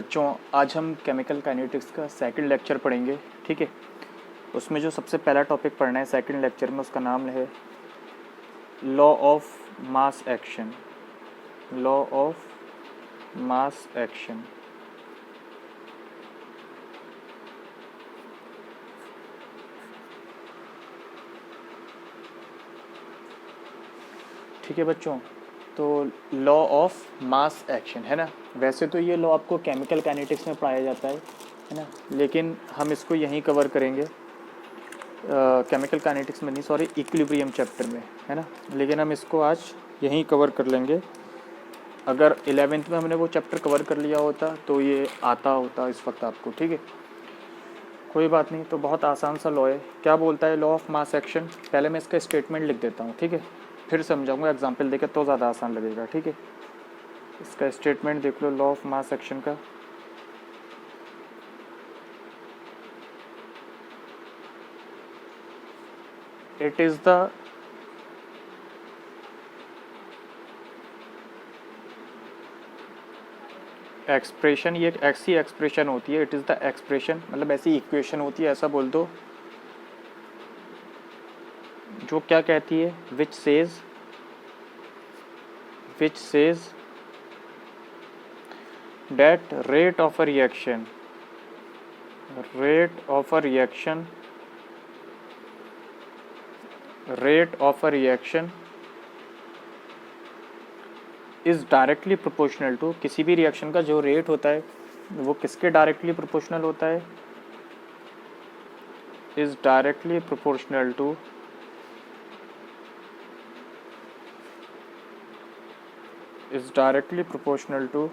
बच्चों, आज हम केमिकल काइनेटिक्स का सेकंड लेक्चर पढ़ेंगे। ठीक है, उसमें जो सबसे पहला टॉपिक पढ़ना है सेकंड लेक्चर में, उसका नाम है law of mass action. Law of mass action. ठीक है बच्चों, तो लॉ ऑफ मास एक्शन है ना। वैसे तो ये लॉ आपको केमिकल काइनेटिक्स में पढ़ाया जाता है ना, लेकिन हम इसको यहीं कवर करेंगे केमिकल काइनेटिक्स में नहीं, सॉरी, इक्विलिब्रियम चैप्टर में, है ना। लेकिन हम इसको आज यहीं कवर कर लेंगे। अगर 11th में हमने वो चैप्टर कवर कर लिया होता तो ये आता होता इस वक्त आपको। ठीक है, कोई बात नहीं। तो बहुत आसान सा लॉ है। क्या बोलता है लॉ ऑफ मास एक्शन? पहले मैं इसका स्टेटमेंट लिख देता हूँ, ठीक है, फिर समझाऊंगा एग्जाम्पल देकर तो ज़्यादा आसान लगेगा। ठीक है, इसका स्टेटमेंट देख लो लॉ ऑफ मास एक्शन का। इट इज़ द एक्सप्रेशन, ये एक ऐसी एक्सप्रेशन होती है, इट इज़ द एक्सप्रेशन मतलब ऐसी इक्वेशन होती है, ऐसा बोल दो, जो क्या कहती है, which says that rate of a reaction is directly proportional to, किसी भी रिएक्शन का जो रेट होता है वो किसके डायरेक्टली प्रोपोर्शनल होता है? is directly proportional to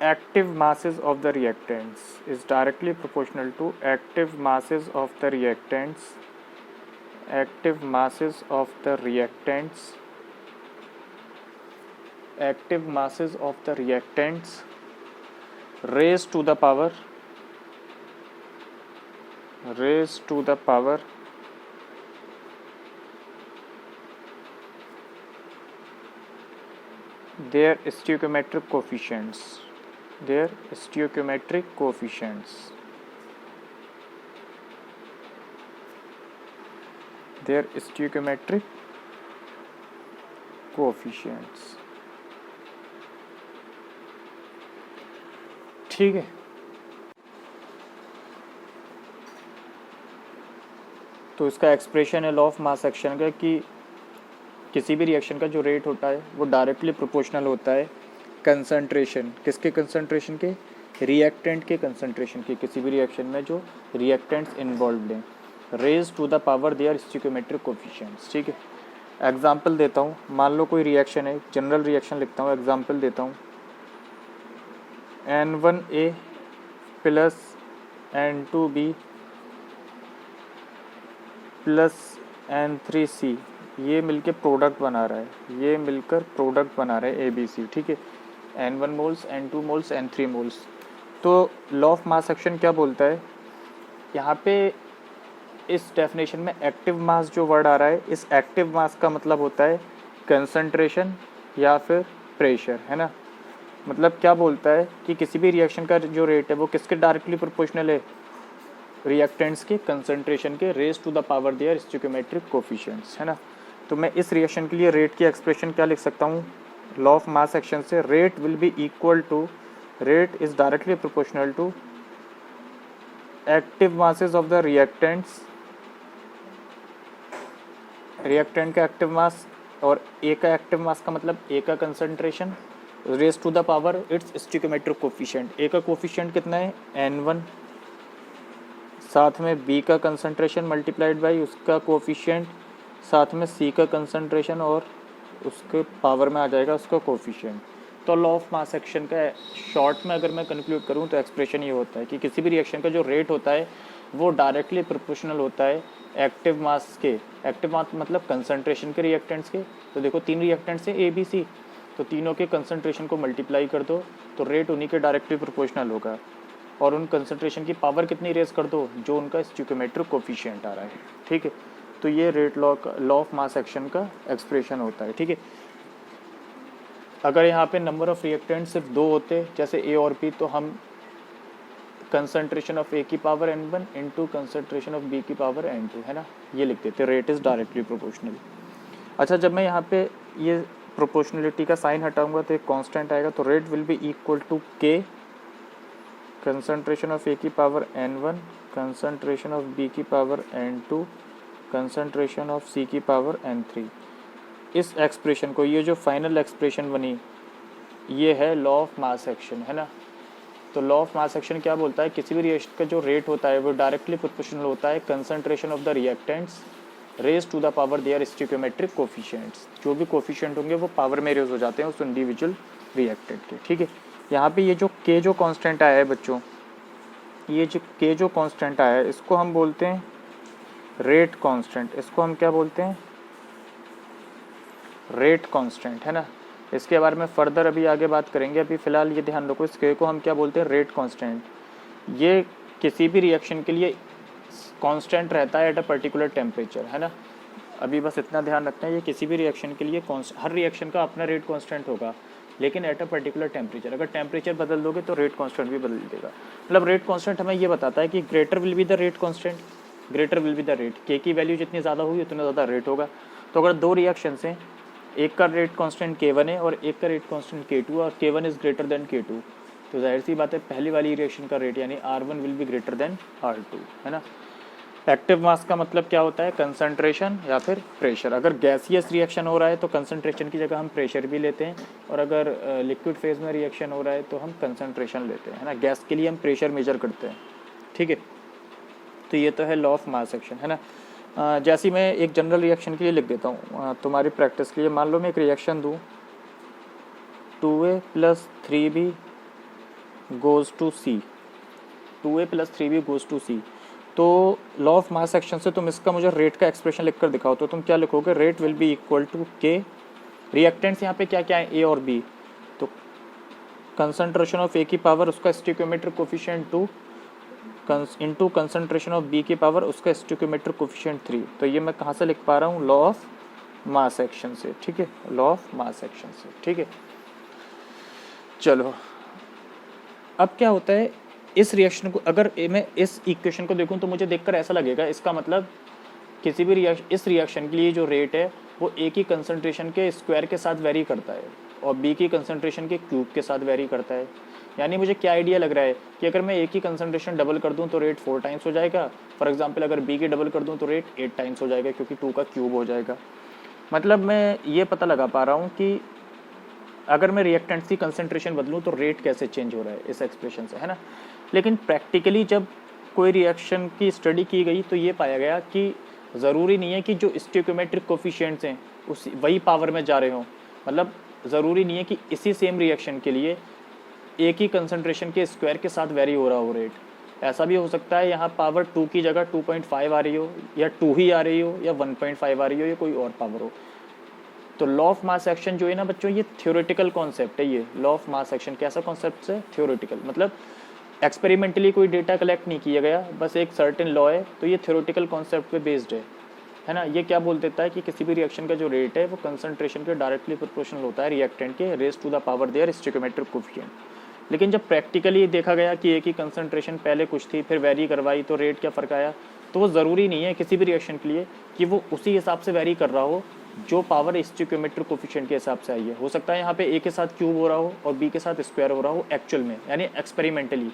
active masses of the reactants, is directly proportional to active masses of the reactants raised to the power their stoichiometric coefficients. ठीक है, तो इसका एक्सप्रेशन है लॉ ऑफ मास एक्शन का कि किसी भी रिएक्शन का जो रेट होता है वो डायरेक्टली प्रोपोर्शनल होता है कंसंट्रेशन, किसके कंसंट्रेशन के? रिएक्टेंट के कंसंट्रेशन के। किसी भी रिएक्शन में जो रिएक्टेंट्स इन्वॉल्व हैं, raise to the power their stoichiometric coefficients. ठीक है, एग्जांपल देता हूँ। मान लो कोई रिएक्शन है, जनरल रिएक्शन लिखता हूँ, एग्जांपल देता हूँ, N1A plus N2B plus N3C, ये मिलकर प्रोडक्ट बना रहा है, ABC। ठीक है, N1 moles, N2 moles, N3 moles. तो लॉ ऑफ मास एक्शन क्या बोलता है यहाँ पे? इस डेफिनेशन में एक्टिव मास जो वर्ड आ रहा है, इस एक्टिव मास का मतलब होता है कंसंट्रेशन या फिर प्रेशर, है ना। मतलब क्या बोलता है कि किसी भी रिएक्शन का जो रेट है वो किसके डायरेक्टली प्रोपोर्शनल है? रिएक्टेंट्स के कंसंट्रेशन के raise to the power their stoichiometric coefficients, है ना। तो मैं इस रिएक्शन के लिए रेट की एक्सप्रेशन क्या लिख सकता हूँ लॉ ऑफ मास एक्शन से? Rate will be equal to, rate is directly proportional to active masses of the reactants, reactant का एक्टिव मास और ए का एक्टिव मास का मतलब ए का concentration, raise to the power its stoichiometric coefficient. A का coefficient कितना है? N1, साथ में बी का कंसंट्रेशन मल्टीप्लाइड बाई उसका कोफिशिएंट, साथ में सी का कंसंट्रेशन और उसके पावर में आ जाएगा उसका कोफिशिएंट। तो लॉ ऑफ मास एक्शन का शॉर्ट में अगर मैं कंक्लूड करूं तो एक्सप्रेशन ये होता है कि किसी भी रिएक्शन का जो रेट होता है वो डायरेक्टली प्रोपोर्शनल होता है एक्टिव मास के। एक्टिव मास मतलब कंसंट्रेशन के रिएक्टेंट्स के। तो देखो 3 रिएक्टेंट्स हैं ABC, तो तीनों के कंसंट्रेशन को मल्टीप्लाई कर दो तो रेट उन्हीं के डायरेक्टली प्रोपोर्शनल होगा, और उन कंसंट्रेशन की पावर कितनी रेज कर दो जो उनका स्टोइकियोमेट्रिक कोफिशिएंट आ रहा है। ठीक है, तो ये rate law of mass action का एक्सप्रेशन होता है। ठीक है, अगर यहाँ पे नंबर ऑफ रिएक्टेंट सिर्फ 2 होते जैसे ए और बी, तो हम कंसंट्रेशन ऑफ ए की power n1 into concentration of B की पावर n2, है ना, ये लिख देते, रेट इज़ डायरेक्टली प्रोपोर्शनल। अच्छा, जब मैं यहाँ पे ये प्रोपोर्शनलिटी का साइन हटाऊंगा तो एक कांस्टेंट आएगा, तो rate will be equal to K concentration of A की power n1 concentration of B की power n2 concentration of C की पावर n3। इस एक्सप्रेशन को, ये जो फाइनल एक्सप्रेशन बनी, ये है लॉ ऑफ मास एक्शन, है ना। तो लॉ ऑफ मास एक्शन क्या बोलता है, किसी भी रिएक्शन का जो रेट होता है वो डायरेक्टली प्रोपोर्शनल होता है concentration of the reactants raise to the power their stoichiometric coefficients. जो भी कोफिशिएंट होंगे वो पावर में रेज हो जाते हैं उस इंडिविजुअल रिएक्टेंट के, ठीक है। यहाँ पे ये जो के जो कांस्टेंट आया है बच्चों, ये जो के जो कांस्टेंट आया है इसको हम बोलते हैं रेट कांस्टेंट। इसको हम क्या बोलते हैं, रेट कांस्टेंट, है ना। इसके बारे में फर्दर अभी आगे बात करेंगे, अभी फ़िलहाल ये ध्यान रखो, इस के को हम क्या बोलते हैं, रेट कांस्टेंट। ये किसी भी रिएक्शन के लिए कांस्टेंट रहता है एट अ पर्टिकुलर टेम्परेचर, है ना। अभी बस इतना ध्यान रखना है, ये किसी भी रिएक्शन के लिए हर रिएक्शन का अपना रेट कांस्टेंट होगा, लेकिन एट अ पर्टिकुलर टेम्परेचर। अगर टेम्परेचर बदल दोगे तो रेट कांस्टेंट भी बदल देगा। मतलब रेट कांस्टेंट हमें ये बताता है कि greater will be the rate constant, greater will be the rate. के की वैल्यू जितनी ज़्यादा होगी उतना ज़्यादा रेट होगा। तो अगर दो रिएक्शन हैं, एक का रेट कांस्टेंट K1 है और एक का रेट कांस्टेंट K2 और K1 is greater than K2, तो जाहिर सी बात है पहली वाली रिएक्शन का रेट यानी R1 will be greater than R2, है ना। एक्टिव मास का मतलब क्या होता है, कंसंट्रेशन या फिर प्रेशर। अगर गैसियस रिएक्शन हो रहा है तो कंसंट्रेशन की जगह हम प्रेशर भी लेते हैं, और अगर लिक्विड फेज में रिएक्शन हो रहा है तो हम कंसंट्रेशन लेते हैं, है ना। गैस के लिए हम प्रेशर मेजर करते हैं, ठीक है। तो ये तो है लॉ ऑफ मास एक्शन, है ना। जैसे मैं एक जनरल रिएक्शन के लिए लिख देता हूँ तुम्हारी प्रैक्टिस के लिए। मान लो मैं एक रिएक्शन दूँ 2A + 3B goes to C, 2A + 3B goes to C। तो लॉ ऑफ मास एक्शन से तुम इसका मुझे रेट का एक्सप्रेशन लिख कर दिखाओ, तो तुम क्या लिखोगे, rate will be equal to K, reactants यहाँ पे क्या क्या है, ए और बी, तो कंसंट्रेशन ऑफ ए की पावर उसका stoichiometric coefficient 2 into concentration of B की पावर उसका स्टिक्योमेट्रिक कोफिशिएंट 3। तो ये मैं कहाँ से लिख पा रहा हूँ, लॉ ऑफ मास एक्शन से, ठीक है, लॉ ऑफ मास एक्शन से, ठीक है। चलो, अब क्या होता है, इस रिएक्शन को अगर मैं इस इक्वेशन को देखूं तो मुझे देखकर ऐसा लगेगा, इसका मतलब किसी भी इस रिएक्शन के लिए जो रेट है वो ए की कंसंट्रेशन के स्क्वायर के साथ वेरी करता है और बी की कंसंट्रेशन के क्यूब के साथ वेरी करता है। यानी मुझे क्या आइडिया लग रहा है कि अगर मैं ए की कंसंट्रेशन डबल कर दूं तो रेट 4 टाइम्स हो जाएगा, फॉर एग्जांपल अगर बी की डबल कर दूं तो रेट 8 टाइम्स हो जाएगा, क्योंकि 2 का क्यूब हो जाएगा। मतलब मैं ये पता लगा पा रहा हूँ कि अगर मैं रिएक्टेंट्स की कंसंट्रेशन बदलूँ तो रेट कैसे चेंज हो रहा है इस एक्सप्रेशन से, है ना। लेकिन प्रैक्टिकली जब कोई रिएक्शन की स्टडी की गई तो ये पाया गया कि ज़रूरी नहीं है कि जो स्टिक्योमेट्रिक कोफिशिएंट्स हैं उस वही पावर में जा रहे हों। मतलब ज़रूरी नहीं है कि इसी सेम रिएक्शन के लिए एक ही कंसंट्रेशन के स्क्वायर के साथ वेरी हो रहा हो रेट। ऐसा भी हो सकता है यहाँ पावर 2 की जगह 2.5 आ रही हो, या 2 ही आ रही हो, या 1.5 आ रही हो, या कोई और पावर हो। तो लॉ ऑफ मास एक्शन जो है ना बच्चों, ये थ्योरेटिकल कॉन्सेप्ट है। ये लॉ ऑफ मास एक्शन कैसा कॉन्सेप्ट है, थ्योरेटिकल। मतलब एक्सपेरिमेंटली कोई डेटा कलेक्ट नहीं किया गया, बस एक सर्टेन लॉ है, तो ये थ्योरेटिकल कॉन्सेप्ट पे बेस्ड है ना। ये क्या बोल देता है कि किसी भी रिएक्शन का जो रेट है वो कंसंट्रेशन के डायरेक्टली प्रोपोर्शनल होता है रिएक्टेंट के raise to the power their stoichiometric coefficient. लेकिन जब प्रैक्टिकली देखा गया कि एक ही कंसंट्रेशन पहले कुछ थी फिर वेरी करवाई तो रेट क्या फ़र्क आया, तो वो ज़रूरी नहीं है किसी भी रिएक्शन के लिए कि वो उसी हिसाब से वेरी कर रहा हो जो पावर स्टिक्योमेट्रिक कोफिशिएंट के हिसाब से आई है। हो सकता है यहाँ पे ए के साथ क्यूब हो रहा हो और बी के साथ स्क्वायर हो रहा हो एक्चुअल में, यानी एक्सपेरिमेंटली,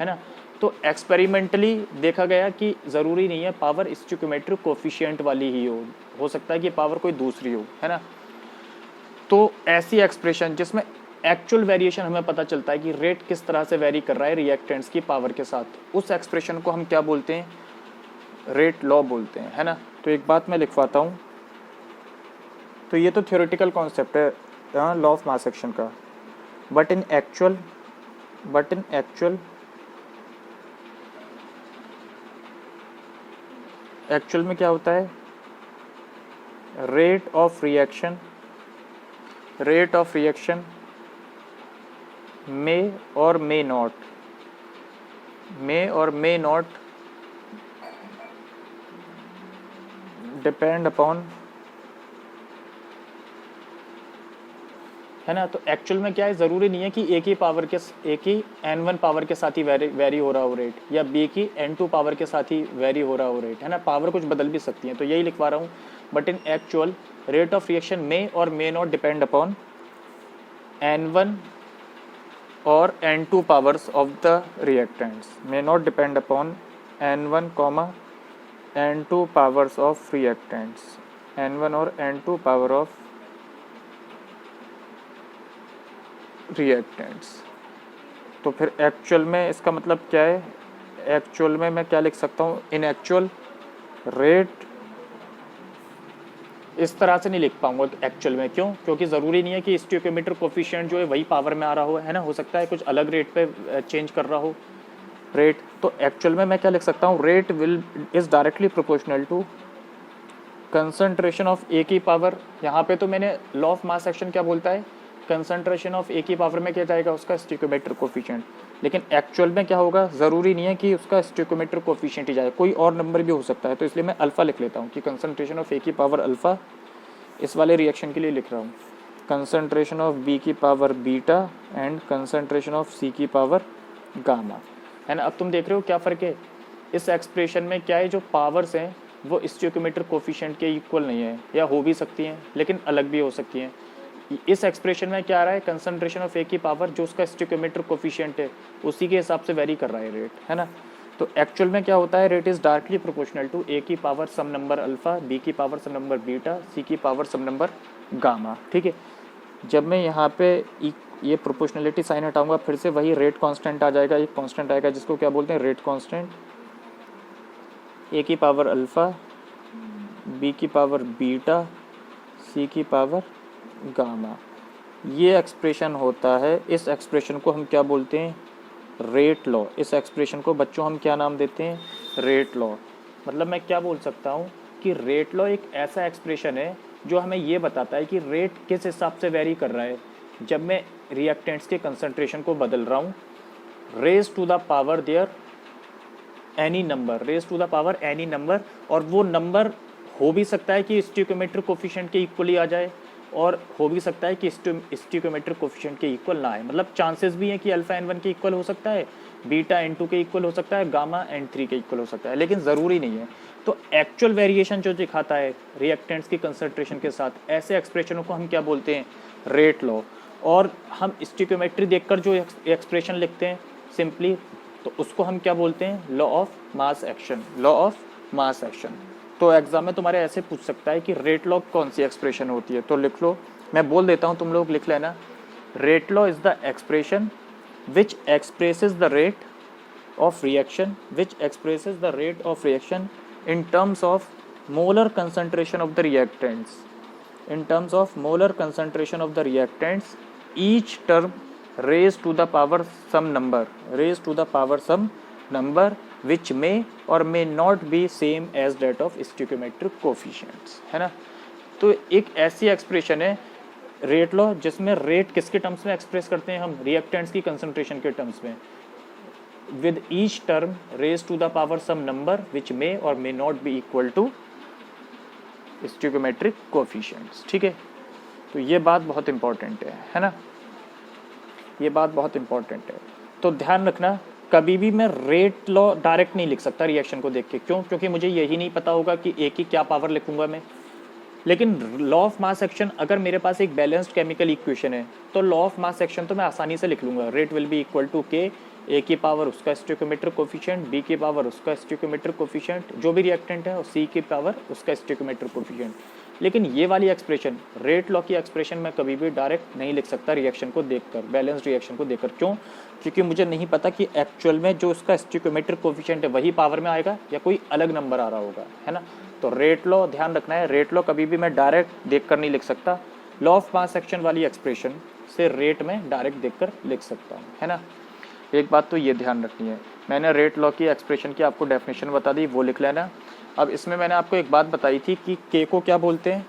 है ना। तो एक्सपेरिमेंटली देखा गया कि ज़रूरी नहीं है पावर स्टिक्योमेट्रिक कोफिशिएंट वाली ही हो सकता है कि पावर कोई दूसरी हो, है ना। तो ऐसी एक्सप्रेशन जिसमें एक्चुअल वेरिएशन हमें पता चलता है कि रेट किस तरह से वेरी कर रहा है रिएक्टेंट्स की पावर के साथ, उस एक्सप्रेशन को हम क्या बोलते हैं, रेट लॉ बोलते हैं, है ना। तो एक बात मैं लिखवाता हूँ, तो ये तो थ्योरेटिकल कॉन्सेप्ट है लॉ ऑफ मास एक्शन का, बट इन एक्चुअल में क्या होता है, रेट ऑफ रिएक्शन मे और मे नॉट डिपेंड अपॉन है ना। तो एक्चुअल में क्या है, ज़रूरी नहीं है कि ए की n1 पावर के साथ ही वेरी हो रहा हो रेट, या बी की n2 पावर के साथ ही वेरी हो रहा हो रेट, है ना। पावर कुछ बदल भी सकती है, तो यही लिखवा रहा हूँ। But in actual rate of reaction may और may not depend upon n1 or n2 powers of the reactants, may not depend upon n1 comma n2 powers of reactants, n1 और n2 power of reactants। तो फिर actual में इसका मतलब क्या है, actual में मैं क्या लिख सकता हूँ, इन एक्चुअल रेट, इस तरह से नहीं लिख पाऊंगा एक्चुअल में। क्यों? क्योंकि ज़रूरी नहीं है कि स्टोइकोमेट्र कोफिशिएंट जो है वही पावर में आ रहा हो, है ना। हो सकता है कुछ अलग रेट पे चेंज कर रहा हो रेट। तो एक्चुअल में मैं क्या लिख सकता हूँ, rate is directly proportional to concentration of A की पावर। यहाँ पे तो मैंने लॉ ऑफ मास एक्शन क्या बोलता है, कंसंट्रेशन ऑफ ए की पावर में क्या जाएगा, उसका स्टोइकोमेट्र कोफिशिएंट। लेकिन एक्चुअल में क्या होगा, ज़रूरी नहीं है कि उसका स्टोइकोमेट्र कोफिशिएंट ही जाए, कोई और नंबर भी हो सकता है। तो इसलिए मैं अल्फ़ा लिख लेता हूँ कि कंसंट्रेशन ऑफ ए की पावर अल्फ़ा, इस वाले रिएक्शन के लिए लिख रहा हूँ कंसंट्रेशन ऑफ बी की power beta and concentration of C की पावर गामा, है ना। अब तुम देख रहे हो क्या फ़र्क है इस एक्सप्रेशन में, क्या है, जो पावर्स हैं वो स्टोइकोमेट्र कोफिशिएंट के इक्वल नहीं है, या हो भी सकती हैं लेकिन अलग भी हो सकती हैं। इस एक्सप्रेशन में क्या आ रहा है, कंसंट्रेशन ऑफ ए की पावर जो उसका स्टोइकोमेट्र कोफिशिएंट है उसी के हिसाब से वेरी कर रहा है रेट, है ना। तो एक्चुअल में क्या होता है, rate is directly proportional to A की power some number alpha, B की power some number beta, C की पावर सम नंबर गामा, ठीक है। जब मैं यहाँ पे ये प्रोपोर्शनलिटी साइन हटाऊंगा, फिर से वही रेट कांस्टेंट आ जाएगा, एक कांस्टेंट आएगा जिसको क्या बोलते हैं, रेट कांस्टेंट। ए की पावर अल्फ़ा, बी की पावर बीटा, सी की पावर गामा, ये एक्सप्रेशन होता है। इस एक्सप्रेशन को हम क्या बोलते हैं, रेट लॉ। इस एक्सप्रेशन को बच्चों हम क्या नाम देते हैं, रेट लॉ। मतलब मैं क्या बोल सकता हूँ कि रेट लॉ एक ऐसा एक्सप्रेशन है जो हमें ये बताता है कि रेट किस हिसाब से वेरी कर रहा है जब मैं रिएक्टेंट्स के कंसंट्रेशन को बदल रहा हूँ, raise to the power their any number, raise to the power any number. और वो नंबर हो भी सकता है कि स्टोइकोमेट्र कोफिशिएंट के इक्वली आ जाए, और हो भी सकता है कि स्टोइकोमेट्र कोफिशिएंट के इक्वल ना आए। मतलब चांसेस भी हैं कि अल्फा n1 के इक्वल हो सकता है, बीटा n2 के इक्वल हो सकता है, गामा n3 के इक्वल हो सकता है, लेकिन ज़रूरी नहीं है। तो एक्चुअल वेरिएशन जो दिखाता है रिएक्टेंट्स की कंसंट्रेशन के साथ, ऐसे एक्सप्रेशनों को हम क्या बोलते हैं, रेट लॉ। और हम स्टोइकोमेट्री देखकर जो एक्सप्रेशन लिखते हैं सिंपली, तो उसको हम क्या बोलते हैं, law of mass action, law of mass action. तो एग्जाम में तुम्हारे ऐसे पूछ सकता है कि रेट लॉ कौन सी एक्सप्रेशन होती है, तो लिख लो, मैं बोल देता हूँ, तुम लोग लिख लेना। Rate law is the expression which expresses the rate of reaction, which expresses the rate of reaction in terms of molar concentration of the reactants, in terms of molar concentration of the reactants, each term raised to the power some number, raised to the power some number which may or may not be same as that of stoichiometric coefficients, है ना। तो एक ऐसी expression है rate law जिसमें rate किसके terms में express करते हैं हम, रिएक्टेंट्स की कंसंट्रेशन के टर्म्स में, with each term raised to the power some number which may or may not be equal to stoichiometric coefficients, ठीक है। तो ये बात बहुत इंपॉर्टेंट है ना, ये बात बहुत इंपॉर्टेंट है। तो ध्यान रखना, कभी भी मैं रेट लॉ डायरेक्ट नहीं लिख सकता रिएक्शन को देख के। क्यों? क्योंकि मुझे यही नहीं पता होगा कि ए की क्या पावर लिखूंगा मैं। लेकिन लॉ ऑफ मास एक्शन, अगर मेरे पास एक बैलेंस्ड केमिकल इक्वेशन है तो लॉ ऑफ मास एक्शन तो मैं आसानी से लिख लूँगा। Rate will be equal to K, A की पावर उसका स्टोइकोमेट्रिक कोफिशिएंट, बी की पावर उसका स्टोइकोमेट्रिक कोफिशिएंट जो भी रिएक्टेंट है, और सी की पावर उसका स्टोइकोमेट्रिक कोफिशिएंट। लेकिन ये वाली एक्सप्रेशन, रेट लॉ की एक्सप्रेशन, मैं कभी भी डायरेक्ट नहीं लिख सकता रिएक्शन को देखकर, बैलेंस्ड रिएक्शन को देखकर। क्यों? क्योंकि मुझे नहीं पता कि एक्चुअल में जो उसका स्टोइकोमेट्रिक कोफिशिएंट है वही पावर में आएगा या कोई अलग नंबर आ रहा होगा, है ना। तो रेट लॉ ध्यान रखना है, रेट लॉ कभी भी मैं डायरेक्ट देखकर नहीं लिख सकता। लॉ ऑफ मास एक्शन वाली एक्सप्रेशन से रेट में डायरेक्ट देखकर लिख सकता हूँ, है ना। एक बात तो ये ध्यान रखनी है, मैंने रेट लॉ की एक्सप्रेशन की आपको डेफिनेशन बता दी, वो लिख लेना। अब इसमें मैंने आपको एक बात बताई थी कि के को क्या बोलते हैं,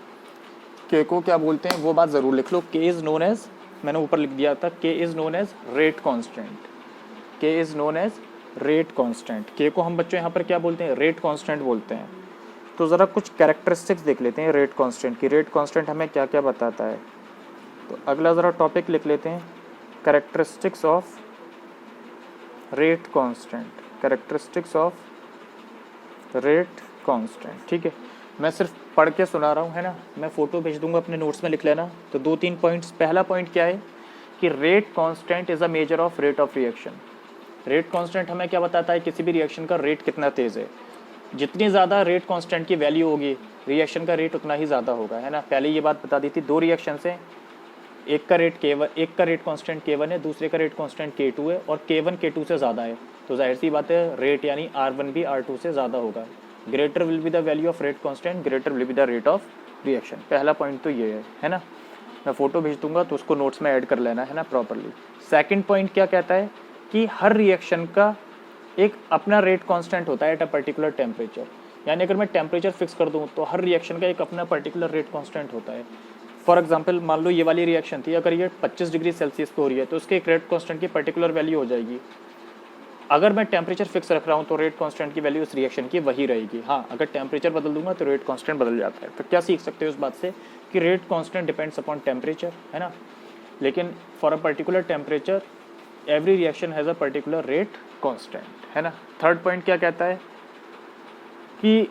के को क्या बोलते हैं वो बात ज़रूर लिख लो। के इज़ नोन एज, मैंने ऊपर लिख दिया था, K is known as rate constant, K is known as rate constant. K को हम बच्चों यहाँ पर क्या बोलते हैं, रेट कांस्टेंट बोलते हैं। तो ज़रा कुछ कैरेक्टरिस्टिक्स देख लेते हैं रेट कांस्टेंट की। रेट कांस्टेंट हमें क्या क्या बताता है। तो अगला ज़रा टॉपिक लिख लेते हैं, characteristics of rate constant, characteristics of rate constant. ठीक है, मैं सिर्फ पढ़ के सुना रहा हूँ, है ना, मैं फ़ोटो भेज दूंगा, अपने नोट्स में लिख लेना। तो 2-3 पॉइंट्स। पहला पॉइंट क्या है कि rate constant is a measure of rate of reaction. Rate constant हमें क्या बताता है, किसी भी रिएक्शन का रेट कितना तेज़ है। जितनी ज़्यादा रेट कांस्टेंट की वैल्यू होगी, रिएक्शन का रेट उतना ही ज़्यादा होगा, है ना। पहले ये बात बता दी थी, 2 रिएक्शन से एक का रेट कांस्टेंट K1 है, दूसरे का रेट कांस्टेंट K2 है, और K1 K2 से ज़्यादा है, तो जाहिर सी बात है रेट यानी R1 भी R2 से ज़्यादा होगा। Greater will be the value of rate constant, greater will be the rate of reaction. पहला पॉइंट तो ये है ना। मैं फ़ोटो भेज दूंगा तो उसको नोट्स में ऐड कर लेना, है ना, प्रॉपरली। सेकंड पॉइंट क्या कहता है कि हर रिएक्शन का एक अपना रेट कांस्टेंट होता है एट अ पर्टिकुलर टेम्परेचर। यानी अगर मैं टेम्परेचर फिक्स कर दूं तो हर रिएक्शन का एक अपना पर्टिकुलर रेट कांस्टेंट होता है। फॉर एग्जांपल, मान लो ये वाली रिएक्शन थी, अगर ये 25 डिग्री सेल्सियस पे हो रही है तो उसके एक रेट कांस्टेंट की पर्टिकुलर वैल्यू हो जाएगी। अगर मैं टेम्परेचर फिक्स रख रहा हूँ तो रेट कांस्टेंट की वैल्यू उस रिएक्शन की वही रहेगी। हाँ, अगर टेम्परेचर बदल दूंगा तो रेट कांस्टेंट बदल जाता है। तो क्या सीख सकते हो इस बात से कि rate constant depends upon temperature, है ना। लेकिन for a particular temperature every reaction has a particular rate constant, है ना। थर्ड पॉइंट क्या कहता है कि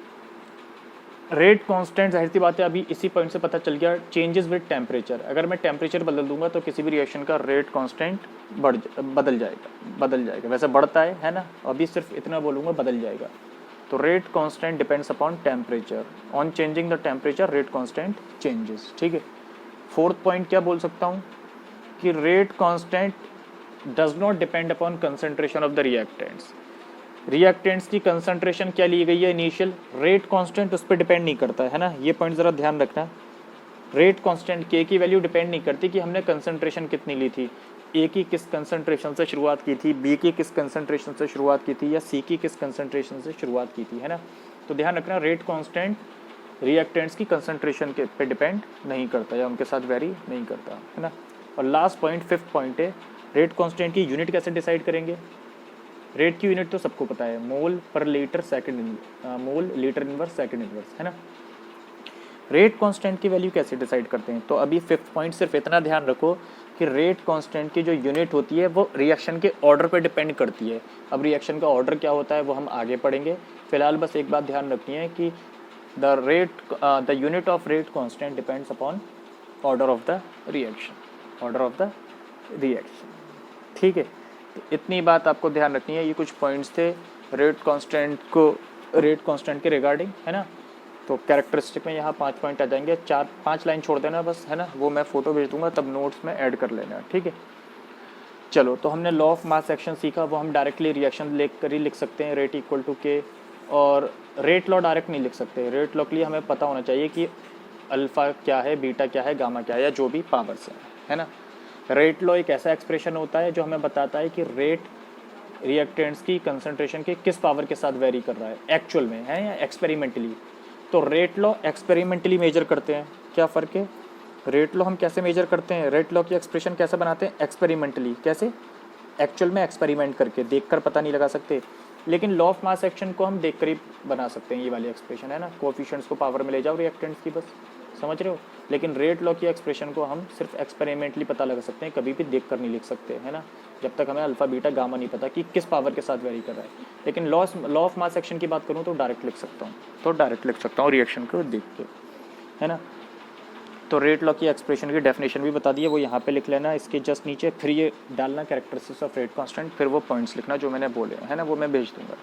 रेट कांस्टेंट, जाहिर सी बात है, अभी इसी पॉइंट से पता चल गया, चेंजेस विद टेम्परेचर। अगर मैं टेम्परेचर बदल दूंगा तो किसी भी रिएक्शन का रेट कांस्टेंट बदल जाएगा। वैसे बढ़ता है ना, अभी सिर्फ इतना बोलूँगा, बदल जाएगा। तो rate constant depends upon temperature, on changing the temperature rate constant changes. ठीक है। फोर्थ पॉइंट क्या बोल सकता हूँ कि rate constant does not depend upon concentration of the reactants. Reactants की कंसंट्रेशन क्या ली गई है इनिशियल, रेट कांस्टेंट उस पर डिपेंड नहीं करता है ना। ये पॉइंट ज़रा ध्यान रखना। रेट कांस्टेंट के की वैल्यू डिपेंड नहीं करती कि हमने कंसंट्रेशन कितनी ली थी, ए की किस कंसंट्रेशन से शुरुआत की थी, बी की किस कंसंट्रेशन से शुरुआत की थी, या सी की किस कंसंट्रेशन से शुरुआत की थी, है ना। तो ध्यान रखना, रेट कांस्टेंट रिएक्टेंट्स की कंसंट्रेशन के पे डिपेंड नहीं करता या उनके साथ वेरी नहीं करता, है ना। और लास्ट पॉइंट, फिफ्थ पॉइंट है, रेट कांस्टेंट की यूनिट कैसे डिसाइड करेंगे। रेट की यूनिट तो सबको पता है, मोल पर litre second, mole litre inverse second inverse, है ना। रेट कांस्टेंट की वैल्यू कैसे डिसाइड करते हैं, तो अभी फिफ्थ पॉइंट सिर्फ इतना ध्यान रखो कि रेट कांस्टेंट की जो यूनिट होती है वो रिएक्शन के ऑर्डर पर डिपेंड करती है। अब रिएक्शन का ऑर्डर क्या होता है वो हम आगे पढ़ेंगे। फिलहाल बस एक बात ध्यान रखनी है कि the unit of rate constant depends upon order of the reaction, ठीक है। तो इतनी बात आपको ध्यान रखनी है। ये कुछ पॉइंट्स थे रेट कांस्टेंट के रिगार्डिंग, है ना। तो कैरेक्टरिस्टिक में यहाँ 5 पॉइंट आ जाएंगे, 4-5 लाइन छोड़ देना बस, है ना। वो मैं फोटो भेज दूंगा, तब नोट्स में ऐड कर लेना, ठीक है। चलो, तो हमने लॉ ऑफ मास एक्शन सीखा, वो हम डायरेक्टली रिएक्शन लेकर ही लिख सकते हैं, रेट इक्वल टू के। और रेट लॉ डायरेक्ट नहीं लिख सकते, रेट लॉ के लिए हमें पता होना चाहिए कि अल्फ़ा क्या है, बीटा क्या है, गामा क्या है, या जो भी पावर्स है ना। रेट लॉ एक ऐसा एक्सप्रेशन होता है जो हमें बताता है कि रेट रिएक्टेंट्स की कंसंट्रेशन के किस पावर के साथ वेरी कर रहा है एक्चुअल में, है या एक्सपेरिमेंटली। तो रेट लॉ एक्सपेरिमेंटली मेजर करते हैं, क्या फ़र्क है। रेट लॉ हम कैसे मेजर करते हैं, रेट लॉ की एक्सप्रेशन कैसे बनाते हैं, एक्सपेरिमेंटली। कैसे, एक्चुअल में एक्सपेरिमेंट करके, देखकर पता नहीं लगा सकते। लेकिन लॉ ऑफ मास एक्शन को हम देखकर ही बना सकते हैं, ये वाली एक्सप्रेशन, है ना। कोएफिशिएंट्स को पावर में ले जाओ रिएक्टेंट्स की, बस, समझ रहे हो। लेकिन रेट लॉ की एक्सप्रेशन को हम सिर्फ एक्सपेरिमेंटली पता लगा सकते हैं, कभी भी देख कर नहीं लिख सकते, है ना, जब तक हमें अल्फा बीटा गामा नहीं पता कि किस पावर के साथ वेरी कर रहा है। लेकिन लॉ ऑफ मास एक्शन की बात करूँ तो डायरेक्ट लिख सकता हूँ, रिएक्शन को देख के, है ना। तो रेट लॉ की एक्सप्रेशन की डेफिनेशन भी बता दी है, वो यहाँ पे लिख लेना, इसके जस्ट नीचे। फिर ये डालना कैरेक्टरिस्टिक्स ऑफ रेट कांस्टेंट, फिर वो पॉइंट्स लिखना जो मैंने बोले, है ना, वो मैं भेज दूंगा।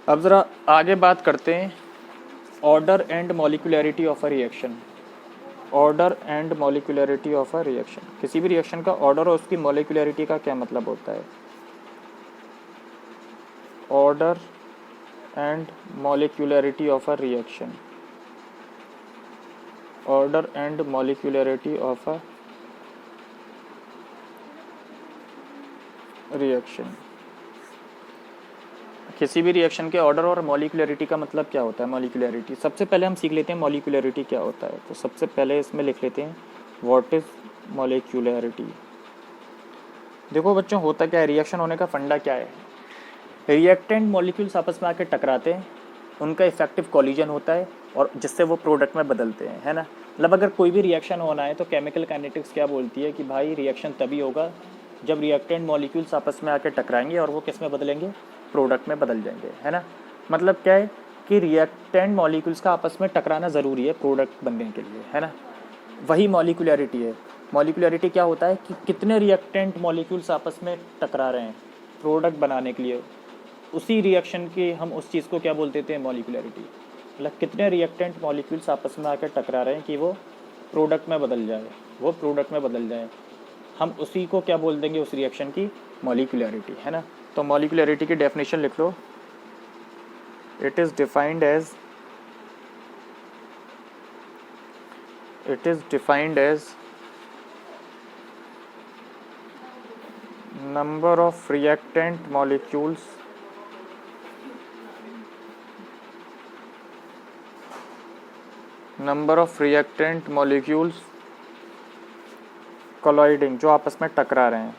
अब ज़रा आगे बात करते हैं, order and molecularity of a reaction. Order and molecularity of a reaction, किसी भी रिएक्शन का ऑर्डर और उसकी मॉलिक्यूलरिटी का क्या मतलब होता है। Order and molecularity of a reaction, order and molecularity of a reaction. किसी भी रिएक्शन के ऑर्डर और मॉलिक्यूलरिटी का मतलब क्या होता है। मॉलिक्यूलरिटी सबसे पहले हम सीख लेते हैं, मॉलिक्यूलरिटी क्या होता है। तो सबसे पहले इसमें लिख लेते हैं, व्हाट इज मॉलिक्यूलरिटी। देखो बच्चों, होता क्या है, रिएक्शन होने का फंडा क्या है। रिएक्टेंट मॉलिक्यूल्स आपस में आके टकराते हैं, उनका इफेक्टिव कॉलिजन होता है और जिससे वो प्रोडक्ट में बदलते हैं, है ना। मतलब अगर कोई भी रिएक्शन होना है तो केमिकल काइनेटिक्स क्या बोलती है कि भाई रिएक्शन तभी होगा जब रिएक्टेंट मॉलिक्यूल्स आपस में आकर टकराएंगे और वो किस में बदलेंगे, प्रोडक्ट में बदल जाएंगे, है ना। मतलब क्या है कि रिएक्टेंट मॉलिक्यूल्स का आपस में टकराना ज़रूरी है प्रोडक्ट बनने के लिए, है ना। वही मॉलिक्यूलरिटी है। मॉलिक्यूलरिटी क्या होता है कि कितने रिएक्टेंट मॉलिक्यूल्स आपस में टकरा रहे हैं प्रोडक्ट बनाने के लिए, उसी रिएक्शन के हम उस चीज़ को क्या बोल देते हैं, मॉलिक्यूलरिटी। मतलब कितने रिएक्टेंट मॉलिक्यूल्स आपस में आकर टकरा रहे हैं कि वो प्रोडक्ट में बदल जाए, वो प्रोडक्ट में बदल जाए, हम उसी को क्या बोल देंगे, उस रिएक्शन की मॉलिक्यूलरिटी, है ना। तो मॉलिक्यूलरिटी की डेफिनेशन लिख लो। It is defined as number of reactant molecules colloiding, जो आपस में टकरा रहे हैं,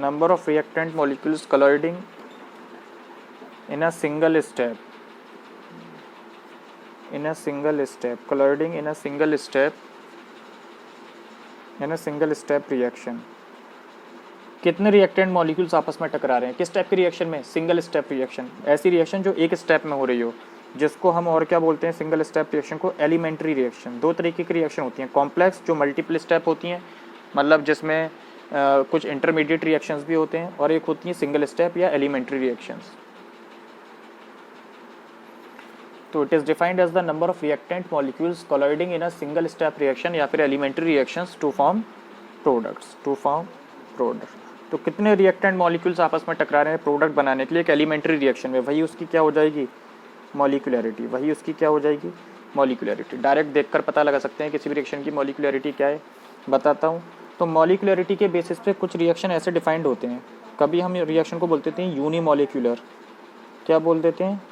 number of reactant molecules colloiding in a single step, colloiding in a single step reaction। कितने रिएक्टेंट मॉलिक्यूल्स आपस में टकरा रहे हैं, किस टाइप के रिएक्शन में, सिंगल स्टेप रिएक्शन। ऐसी रिएक्शन जो एक स्टेप में हो रही हो, जिसको हम और क्या बोलते हैं, सिंगल स्टेप रिएक्शन को एलिमेंट्री रिएक्शन। दो तरीके की रिएक्शन होती हैं, कॉम्प्लेक्स जो मल्टीपल स्टेप होती हैं, मतलब जिसमें कुछ इंटरमीडिएट रिएक्शंस भी होते हैं, और एक होती हैं सिंगल स्टेप या एलिमेंट्री रिएक्शंस। तो it is defined as the number of reactant molecules colliding in a single step reaction या फिर elementary reactions to form products. तो कितने रिएक्टेंट मॉलिक्यूल्स आपस में टकरा रहे हैं प्रोडक्ट बनाने के लिए एक एलिमेंट्री रिएक्शन में, वही उसकी क्या हो जाएगी, मॉलिक्यूलरिटी। डायरेक्ट देखकर पता लगा सकते हैं किसी भी रिएक्शन की मॉलिक्यूलरिटी क्या है। बताता हूँ। तो मॉलिक्यूलरिटी के बेसिस पे कुछ रिएक्शन ऐसे डिफाइंड होते हैं। कभी हम रिएक्शन को बोलते हैं यूनिमॉलिक्यूलर। क्या बोल देते हैं,